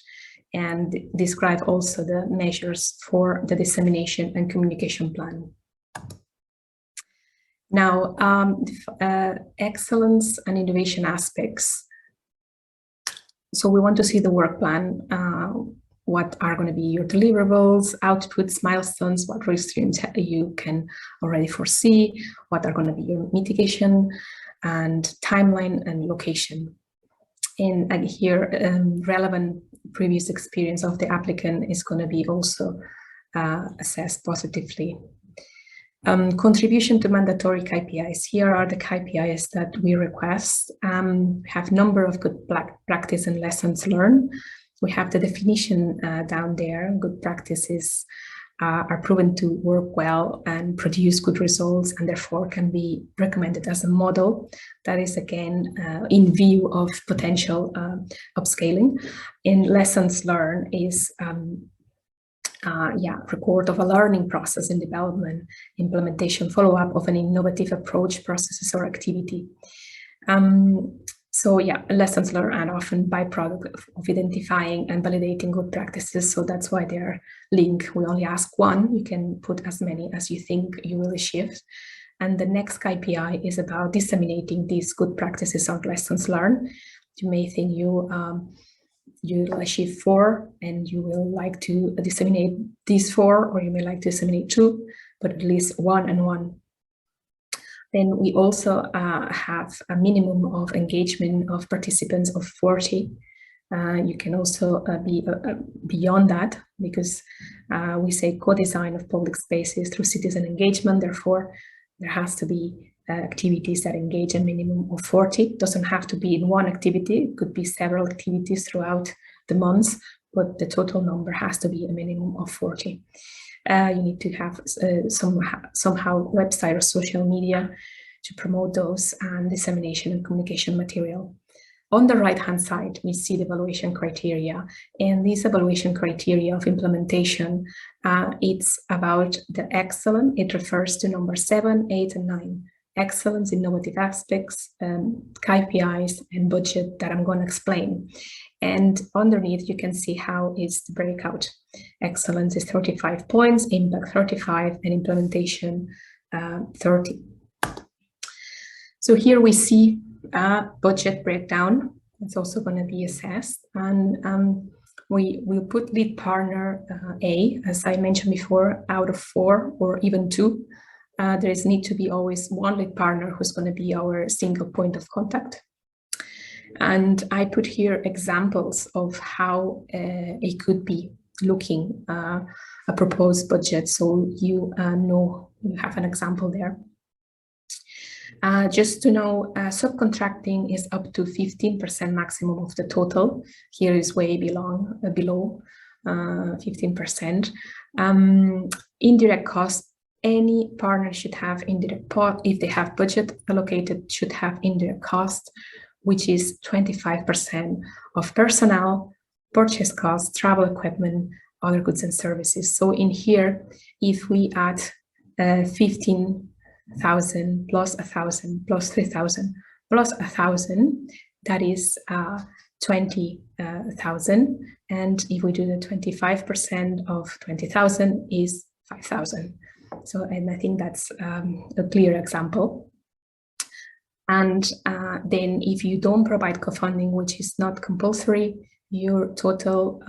S1: and describe also the measures for the dissemination and communication plan. Now, excellence and innovation aspects. So we want to see the work plan. What are going to be your deliverables, outputs, milestones, what work streams you can already foresee, what are going to be your mitigation and timeline and location. And here, relevant previous experience of the applicant is going to be also assessed positively. Contribution to mandatory KPIs. Here are the KPIs that we request. Have number of good practice and lessons learned. We have the definition down there. Good practices are proven to work well and produce good results, and therefore can be recommended as a model. That is, again, in view of potential upscaling. In lessons learned is record of a learning process in development, implementation, follow-up of an innovative approach, processes, or activity. So yeah, lessons learned are often byproduct of identifying and validating good practices. So that's why they're linked. We only ask one. You can put as many as you think you will achieve. And the next KPI is about disseminating these good practices or lessons learned. You may think you'll achieve 4 and you will like to disseminate these 4, or you may like to disseminate 2, but at least 1 and 1. Then we also have a minimum of engagement of participants of 40. You can also be beyond that, because we say co-design of public spaces through citizen engagement. Therefore, there has to be activities that engage a minimum of 40. It doesn't have to be in one activity. It could be several activities throughout the months, but the total number has to be a minimum of 40. You need to have somehow website or social media to promote those, and dissemination and communication material. On the right-hand side, we see the evaluation criteria, and these evaluation criteria of implementation, it's about the excellence. It refers to number 7, 8, and 9. Excellence, innovative aspects, KPIs, and budget that I'm going to explain. And underneath, you can see how is the breakout. Excellence is 35 points, impact 35, and implementation 30. So here we see a budget breakdown. It's also going to be assessed. And we will put lead partner A, as I mentioned before, out of 4 or even 2. There is need to be always one lead partner who's going to be our single point of contact. And I put here examples of how it could be looking a proposed budget, so you know you have an example there. Just to know, subcontracting is up to 15% maximum of the total. Here is way below 15%. Indirect costs. Any partner should have indirect cost. If they have budget allocated, should have indirect cost, which is 25% of personnel, purchase costs, travel equipment, other goods and services. So in here, if we add 15,000 plus 1,000 plus 3,000 plus 1,000, that is 20,000. And if we do the 25% of 20,000 is 5,000. So, and I think that's a clear example. And then if you don't provide co-funding, which is not compulsory, your total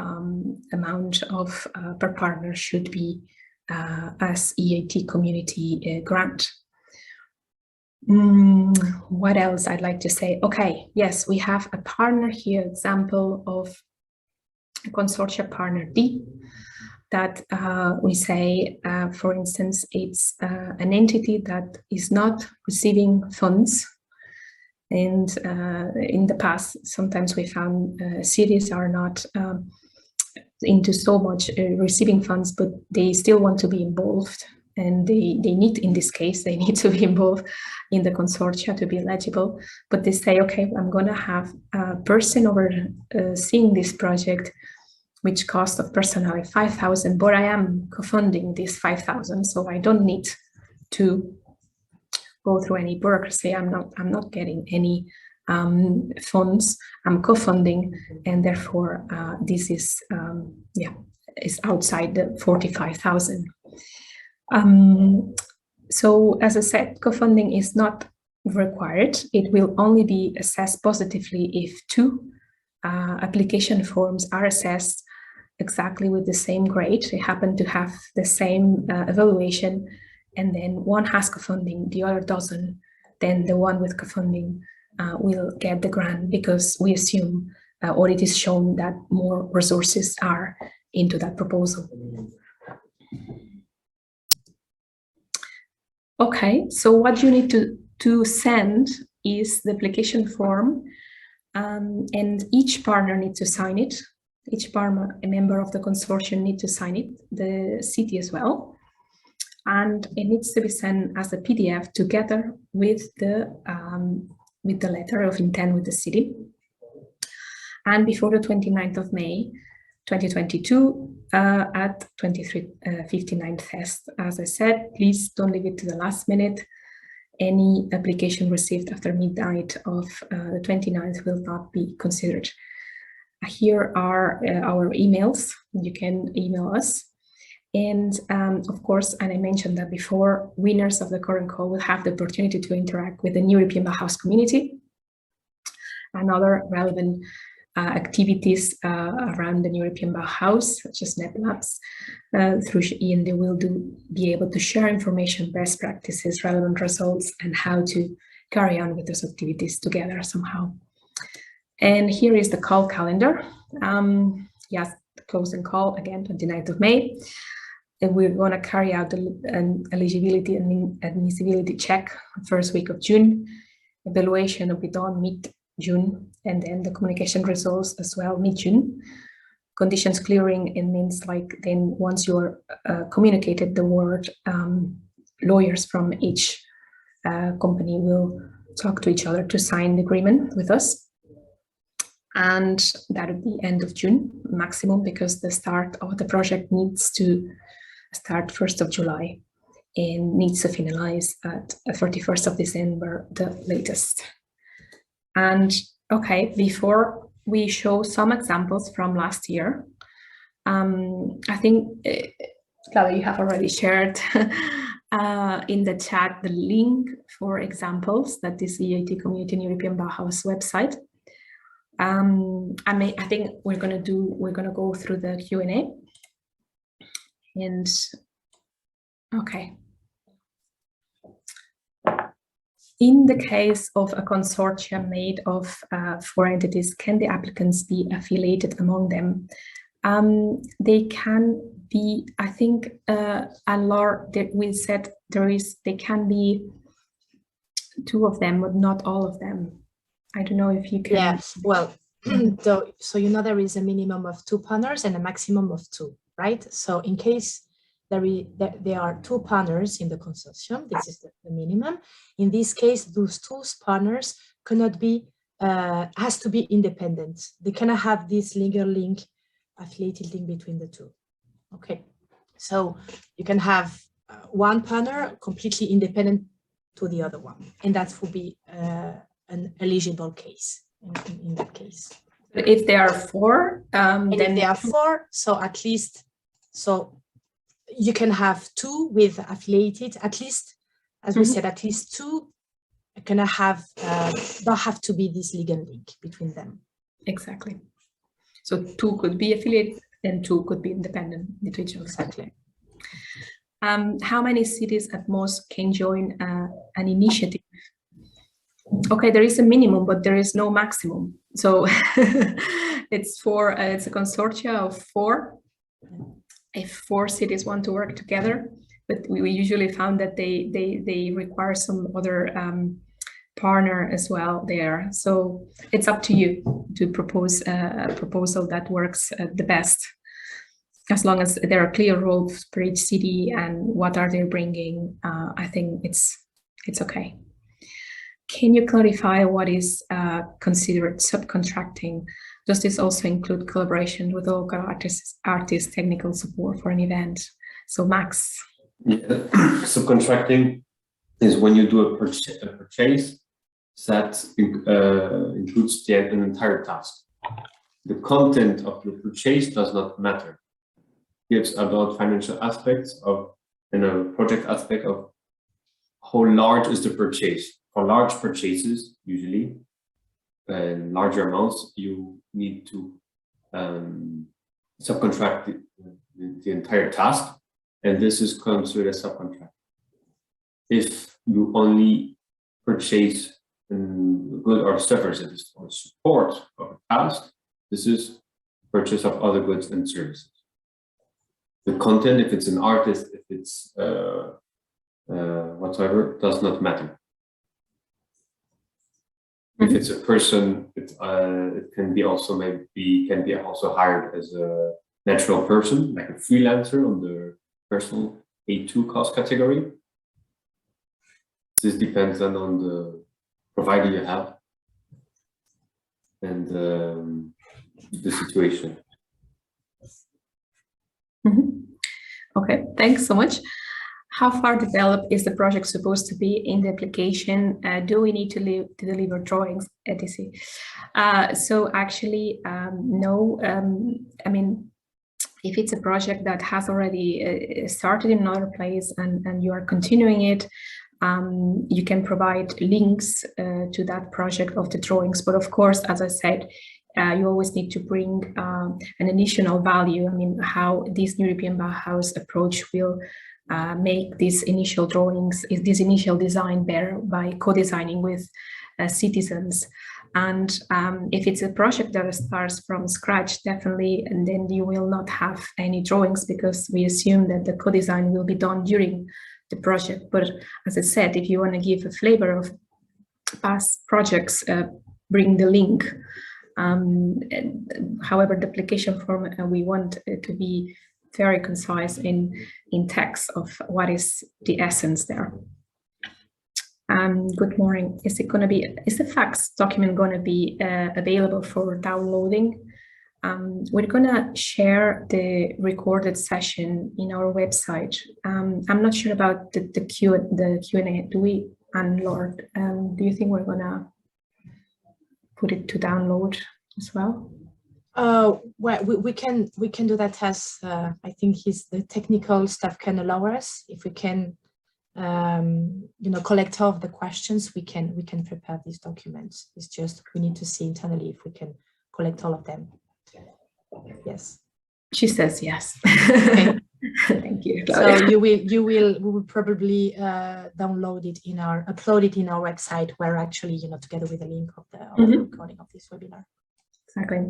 S1: amount of per partner should be as EIT community grant. What else I'd like to say? Okay, yes, we have a partner here, example of a consortia partner D, that we say, for instance, it's an entity that is not receiving funds. And in the past, sometimes we found cities are not into so much receiving funds, but they still want to be involved. And they need, in this case, they need to be involved in the consortia to be eligible. But they say, okay, I'm going to have a person over seeing this project, which cost of personnel 5,000, but I am co-funding this 5,000, so I don't need to go through any bureaucracy. I'm not getting any funds. I'm co-funding, and therefore this is is outside the 45,000. So as I said, co-funding is not required. It will only be assessed positively if 2 application forms are assessed exactly with the same grade. They happen to have the same evaluation, and then one has co-funding, the other doesn't. Then the one with co-funding will get the grant, because we assume or it is shown that more resources are into that proposal. Okay, so what you need to send is the application form, and each partner needs to sign it. Each partner, a member of the consortium, needs to sign it, the city as well. And it needs to be sent as a PDF together with the letter of intent with the city. And before the 29th of May, 2022 at 23:59 Fest. As I said, please don't leave it to the last minute. Any application received after midnight of the 29th will not be considered. Here are our emails. You can email us. And of course, and I mentioned that before, winners of the current call will have the opportunity to interact with the European Bauhaus community and other relevant activities around the European Bauhaus, such as NetLabs, through and they will be able to share information, best practices, relevant results, and how to carry on with those activities together somehow. And here is the call calendar. Yes, the closing call again, 29th of May. And we're going to carry out an eligibility and admissibility check first week of June. Evaluation will be done mid-June, and then the communication results as well mid-June. Conditions clearing, it means like then once you're communicated the word, lawyers from each company will talk to each other to sign the agreement with us. And that would be end of June maximum, because the start of the project needs to start 1st of July and needs to finalize at 31st of December, the latest. And okay, before we show some examples from last year, I think, Claudia, you have already shared in the chat the link for examples that is EIT Community in European Bauhaus website. I think we're gonna go through the Q&A. And okay. In the case of a consortium made of 4 entities, can the applicants be affiliated among them? They can be, I think, we said they can be 2 of them, but not all of them. I don't know if you can.
S3: Yes, well, so you know there is a minimum of 2 partners and a maximum of 2, right? So in case there are 2 partners in the consortium, this is the minimum. In this case, those 2 partners cannot be, has to be independent. They cannot have this legal link, affiliated link between the 2. Okay, so you can have 1 partner completely independent to the other one, and that will be an eligible case in that case.
S1: But if there are 4,
S3: and
S1: then
S3: if there are 4, so at least, so you can have 2 with affiliated, at least, as we said, at least 2 can have, don't have to be this legal link between them.
S1: Exactly. So 2 could be affiliated and 2 could be independent to each other.
S3: Exactly.
S1: How many cities at most can join an initiative? Okay, there is a minimum, but there is no maximum. So it's a consortia of 4. If 4 cities want to work together, but we usually found that they require some other partner as well there. So it's up to you to propose a proposal that works the best, as long as there are clear roles for each city and what are they bringing. I think it's okay. Can you clarify what is considered subcontracting? Does this also include collaboration with local artists, technical support for an event? So Max.
S5: Yeah. Subcontracting is when you do a purchase that includes an entire task. The content of the purchase does not matter. It's about financial aspects of and a project aspect of how large is the purchase. For large purchases, usually, and larger amounts, you need to subcontract the entire task, and this is considered a subcontract. If you only purchase a good or services or support of a task, this is purchase of other goods and services. The content, if it's an artist, if it's whatsoever, does not matter. If it's a person, it can be also hired as a natural person, like a freelancer on the personal A2 cost category. This depends then on the provider you have and the situation.
S1: Okay, thanks so much. How far developed is the project supposed to be in the application? Do we need to deliver drawings, etc.? So actually, no. I mean, if it's a project that has already started in another place and you are continuing it, you can provide links to that project of the drawings. But of course, as I said, you always need to bring an initial value. I mean, how this European Bauhaus approach will make these initial drawings, this initial design better by co-designing with citizens. And if it's a project that starts from scratch, definitely, and then you will not have any drawings because we assume that the co-design will be done during the project. But as I said, if you want to give a flavor of past projects, bring the link. However, the application form, we want to be very concise in text of what is the essence there. Good morning. Is the facts document going to be available for downloading? We're going to share the recorded session in our website. I'm not sure about the Q&A. Do we unload? Do you think we're going to put it to download as well?
S3: Well, we can do that as I think the technical stuff can allow us. If we can, collect all of the questions, we can prepare these documents. It's just we need to see internally if we can collect all of them. Yes.
S1: She says yes.
S3: Okay.
S1: Thank you.
S3: So we will probably upload it in our website, where actually together with the link of the recording of this webinar.
S1: Exactly.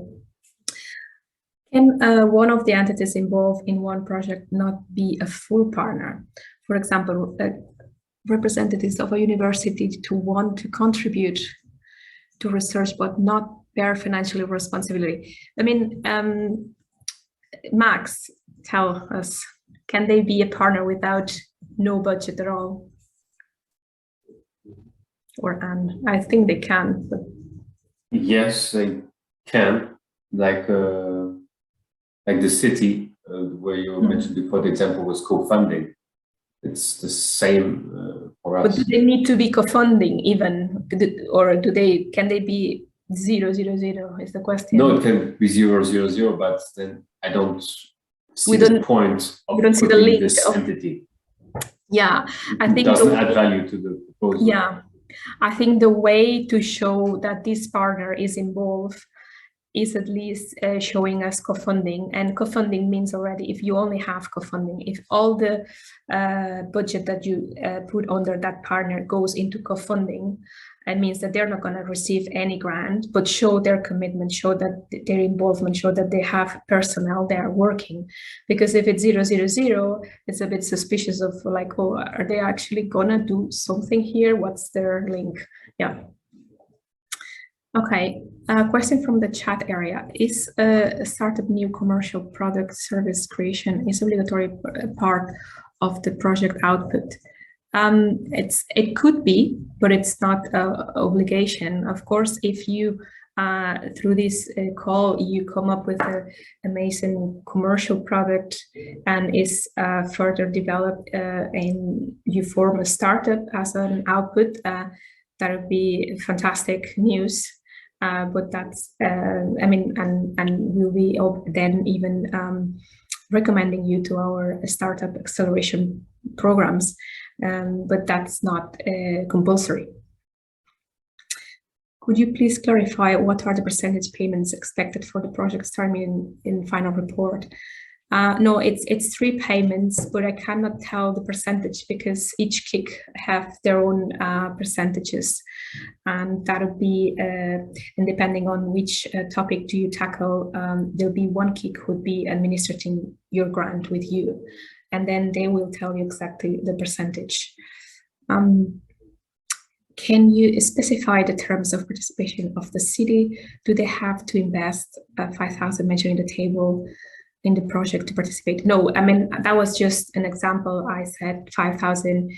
S1: Can one of the entities involved in one project not be a full partner? For example, representatives of a university to want to contribute to research but not bear financial responsibility. I mean, Max, tell us, can they be a partner without no budget at all? Or Anne? I think they can. But...
S5: Yes, they can. Like the city where you mentioned before, the example was co-funding. It's the same for us.
S1: But do they need to be co-funding even, or can they be 000 is the question?
S5: No, it can be 000, but then I don't see the point of
S1: the link
S5: this entity.
S1: Yeah, I think
S5: it doesn't add value to the proposal.
S1: Yeah, I think the way to show that this partner is involved is at least showing us co-funding, and co-funding means already if you only have co-funding, if all the budget that you put under that partner goes into co-funding, it means that they're not going to receive any grant, but show their commitment, show that their involvement, show that they have personnel there working. Because if it's 000, it's a bit suspicious of like, oh, are they actually gonna do something here? What's their link? Yeah. Okay, question from the chat area. Is a startup new commercial product service creation is obligatory part of the project output? It could be, but it's not an obligation. Of course, if you through this call you come up with an amazing commercial product and is further developed and you form a startup as an output, that would be fantastic news. But that's I mean, and we'll be then even recommending you to our startup acceleration programs. But that's not compulsory. Could you please clarify what are the percentage payments expected for the projects starting in final report? No, it's 3 payments, but I cannot tell the percentage because each kick have their own percentages, and that would be and depending on which topic do you tackle, there'll be one kick would be administering your grant with you, and then they will tell you exactly the percentage. Can you specify the terms of participation of the city? Do they have to invest 5,000 mentioned in the table in the project to participate? No, I mean, that was just an example. I said 5,000,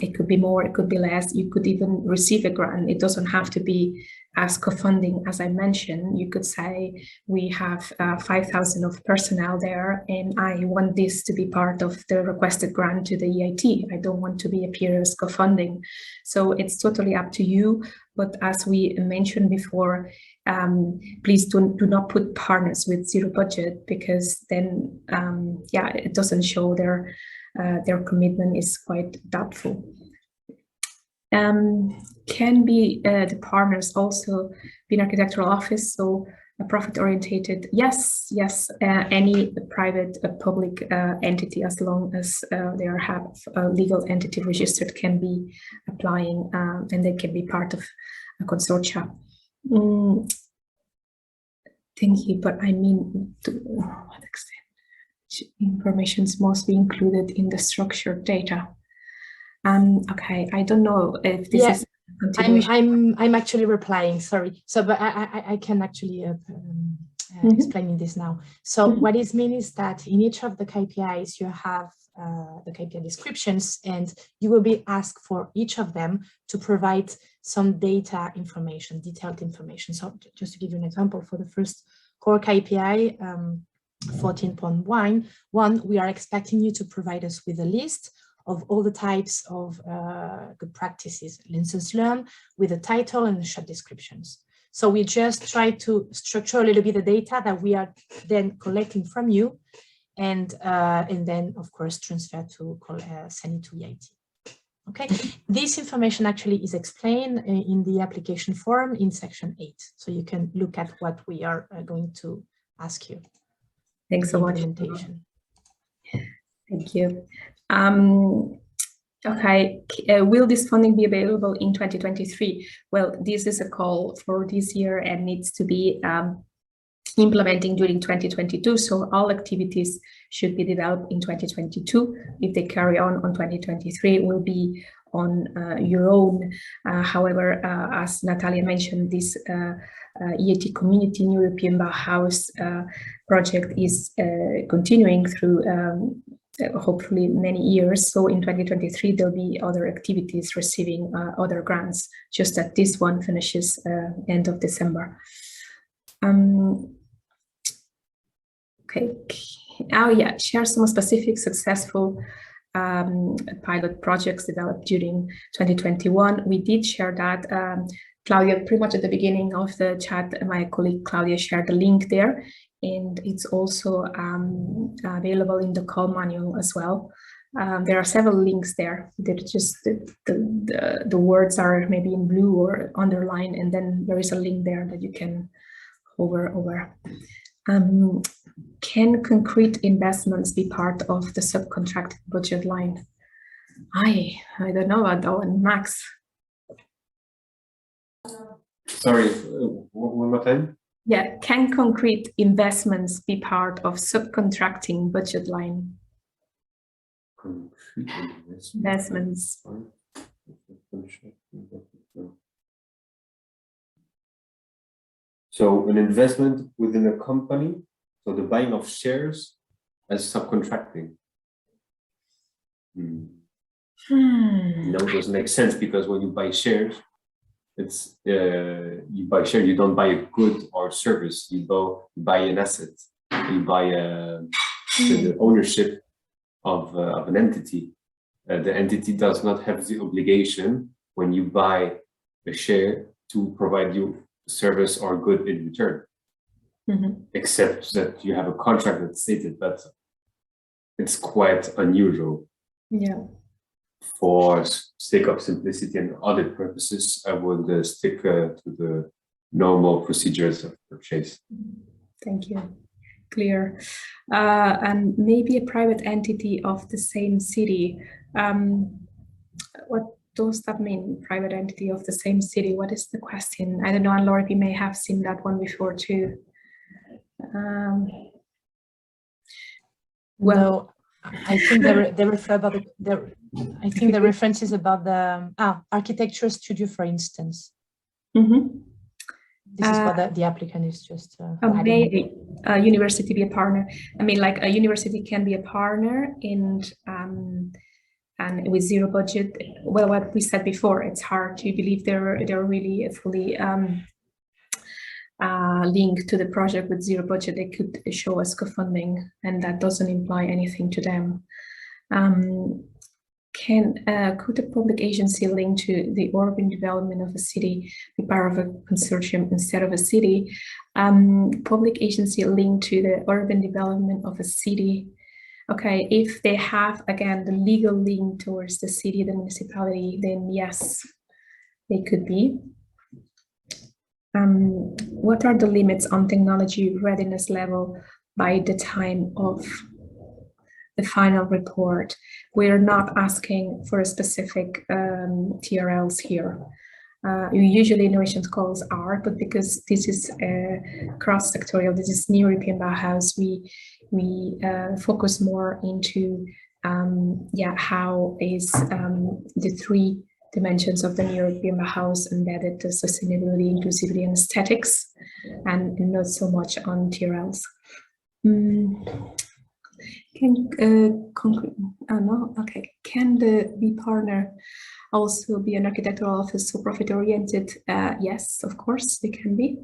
S1: it could be more, it could be less. You could even receive a grant. It doesn't have to be as co-funding, as I mentioned, you could say we have 5,000 of personnel there, and I want this to be part of the requested grant to the EIT. I don't want to be appear as co-funding. So it's totally up to you. But as we mentioned before, please do not put partners with zero budget, because then, yeah, it doesn't show their commitment is quite doubtful. Can be the partners also be an architectural office, so a profit-orientated, yes, any private public entity, as long as they have a legal entity registered, can be applying, and they can be part of a consortia. Thank you, but I mean, to what extent information must be included in the structured data? Okay, I don't know if this is
S3: I'm actually replying, sorry. So, but I can actually explain this now. So what it means is that in each of the KPIs, you have the KPI descriptions, and you will be asked for each of them to provide some data information, detailed information. So just to give you an example, for the first core KPI, 14.1, we are expecting you to provide us with a list of all the types of good practices, lessons learned, with a title and short descriptions. So we just try to structure a little bit the data that we are then collecting from you, and then of course transfer to send it to EIT. Okay, this information actually is explained in the application form in section 8. So you can look at what we are going to ask you.
S1: Thanks so much. Thank you. Okay, will this funding be available in 2023? Well, this is a call for this year and needs to be implementing during 2022. So all activities should be developed in 2022. If they carry on 2023, it will be on your own. However, as Natalia mentioned, this EIT community in European Bauhaus project is continuing through hopefully many years. So in 2023, there'll be other activities receiving other grants, just that this one finishes end of December. Okay. Oh yeah, share some specific successful pilot projects developed during 2021. We did share that. Claudia, pretty much at the beginning of the chat, my colleague Claudia shared the link there, and it's also available in the call manual as well. There are several links there. They're just the words are maybe in blue or underlined, and then there is a link there that you can hover over. Can concrete investments be part of the subcontracted budget line? I don't know about that one, Max.
S5: Sorry, one more time?
S1: Yeah, can concrete investments be part of subcontracting budget line?
S5: Concrete
S1: Investments.
S5: So an investment within a company, so the buying of shares as subcontracting. No, it doesn't make sense, because when you buy shares, it's you buy shares, you don't buy a good or service, you buy an asset, you buy the ownership of an entity. The entity does not have the obligation, when you buy a share, to provide you service or good in return, except that you have a contract that's stated, but it's quite unusual.
S1: Yeah.
S5: For sake of simplicity and audit purposes, I would stick to the normal procedures of purchase.
S1: Thank you. Clear. And maybe a private entity of the same city. What does that mean, private entity of the same city? What is the question? I don't know, Anne-Laure, you may have seen that one before too.
S3: Well, I think they refer about I think the reference is about the architecture studio, for instance. This is what the applicant is just
S1: maybe a university be a partner. I mean, like a university can be a partner, and with zero budget. Well, what we said before, it's hard to believe they're really fully link to the project with zero budget, they could show us co-funding, and that doesn't imply anything to them. Could a public agency linked to the urban development of a city be part of a consortium instead of a city? Public agency linked to the urban development of a city. Okay, if they have, again, the legal link towards the city, the municipality, then yes, they could be. What are the limits on technology readiness level by the time of the final report? We're not asking for a specific TRLs here. Usually innovation calls are, but because this is cross-sectorial, this is new European Bauhaus, we focus more into how is the three dimensions of the European Bauhaus embedded: the sustainability, inclusivity, and aesthetics, and not so much on TRLs. Can the B partner also be an architectural office, so profit-oriented? Yes, of course, they can be.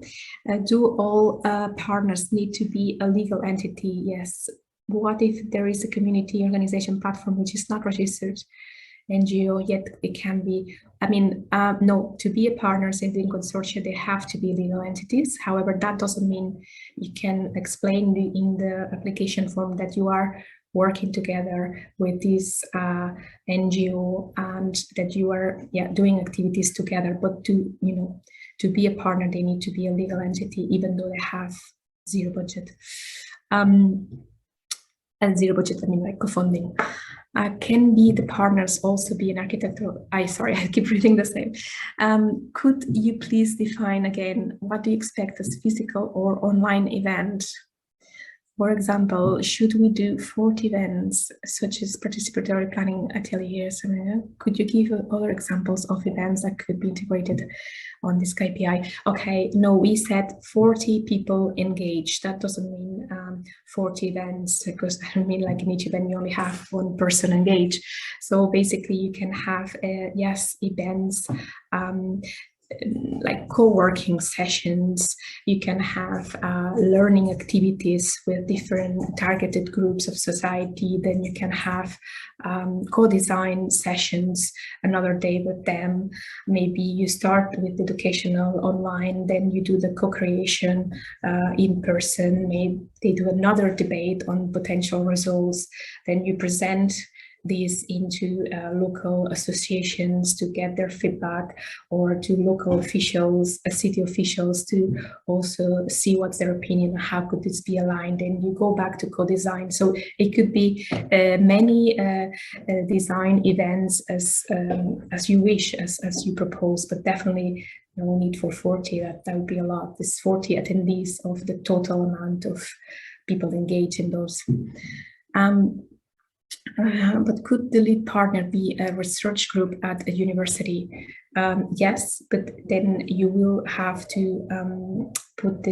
S1: Do all partners need to be a legal entity? Yes. What if there is a community organization platform which is not registered NGO, yet it can be? I mean, no, to be a partner in the consortia, they have to be legal entities. However, that doesn't mean you can explain in the application form that you are working together with this NGO and that you are doing activities together. But to be a partner, they need to be a legal entity, even though they have zero budget. And zero budget, I mean like co-funding. Can be the partners also be an architectural? Sorry, I keep reading the same. Could you please define again, what do you expect as physical or online event? For example, should we do 40 events, such as participatory planning ateliers? Could you give other examples of events that could be integrated on this KPI? Okay, no, we said 40 people engaged. That doesn't mean 40 events, because I don't mean like in each event you only have one person engaged. So basically you can have, events, like co-working sessions. You can have learning activities with different targeted groups of society. Then you can have co-design sessions another day with them. Maybe you start with educational online, then you do the co-creation in person. Maybe they do another debate on potential results. Then you present these into local associations to get their feedback, or to local officials, city officials, to also see what's their opinion, how could this be aligned, and you go back to co-design. So it could be many design events as you wish, as you propose, but definitely no need for 40, that would be a lot. This 40 attendees of the total amount of people engaged in those. But could the lead partner be a research group at a university? Yes, but then you will have to put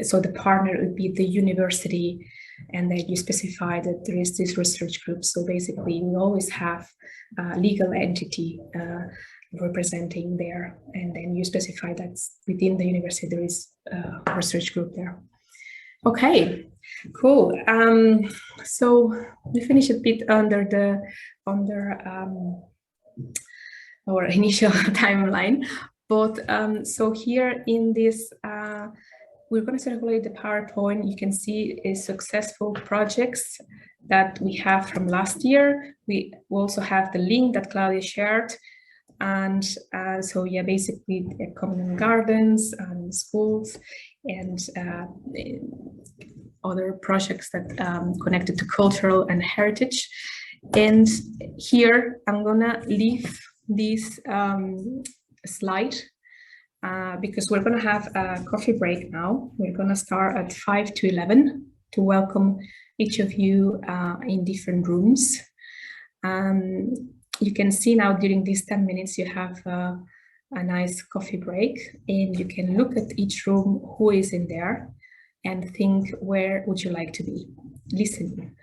S1: so the partner would be the university, and then you specify that there is this research group. So basically you always have a legal entity representing there, and then you specify that within the university there is a research group there. Okay, cool. So we finished a bit under our initial timeline, but so here in this, we're going to circulate the PowerPoint. You can see successful projects that we have from last year. We also have the link that Claudia shared. And so yeah, basically common gardens and schools and other projects that connected to cultural and heritage. And here I'm gonna leave this slide because we're gonna have a coffee break now. We're gonna start at 5 to 11 to welcome each of you in different rooms. You can see now during these 10 minutes you have a nice coffee break, and you can look at each room, who is in there, and think, where would you like to be? Listen.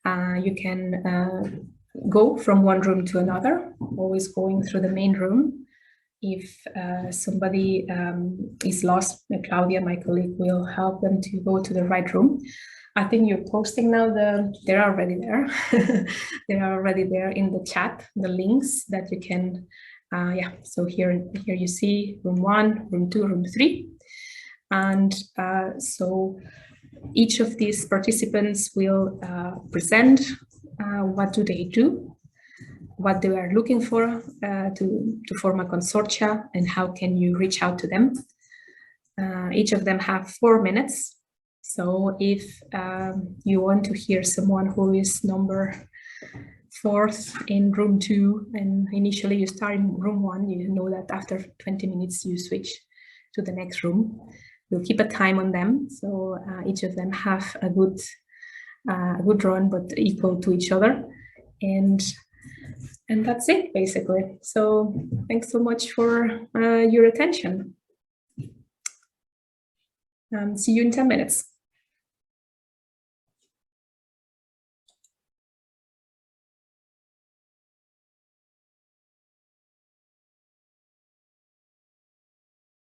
S1: You can go from one room to another, always going through the main room. if somebody is lost, Claudia, my colleague, will help them to go to the right room. I think you're posting now, they're already there. They are already there in the chat, the links that you can, yeah, so here you see room 1, room 2, room 3. And so each of these participants will present what do they do, what they are looking for to form a consortia, and how can you reach out to them. Each of them have 4 minutes. So if you want to hear someone who is number 4th in room 2, and initially you start in room 1, you know that after 20 minutes you switch to the next room. We'll keep a time on them, so each of them have a good run, but equal to each other, and that's it basically. So thanks so much for your attention. See you in 10 minutes.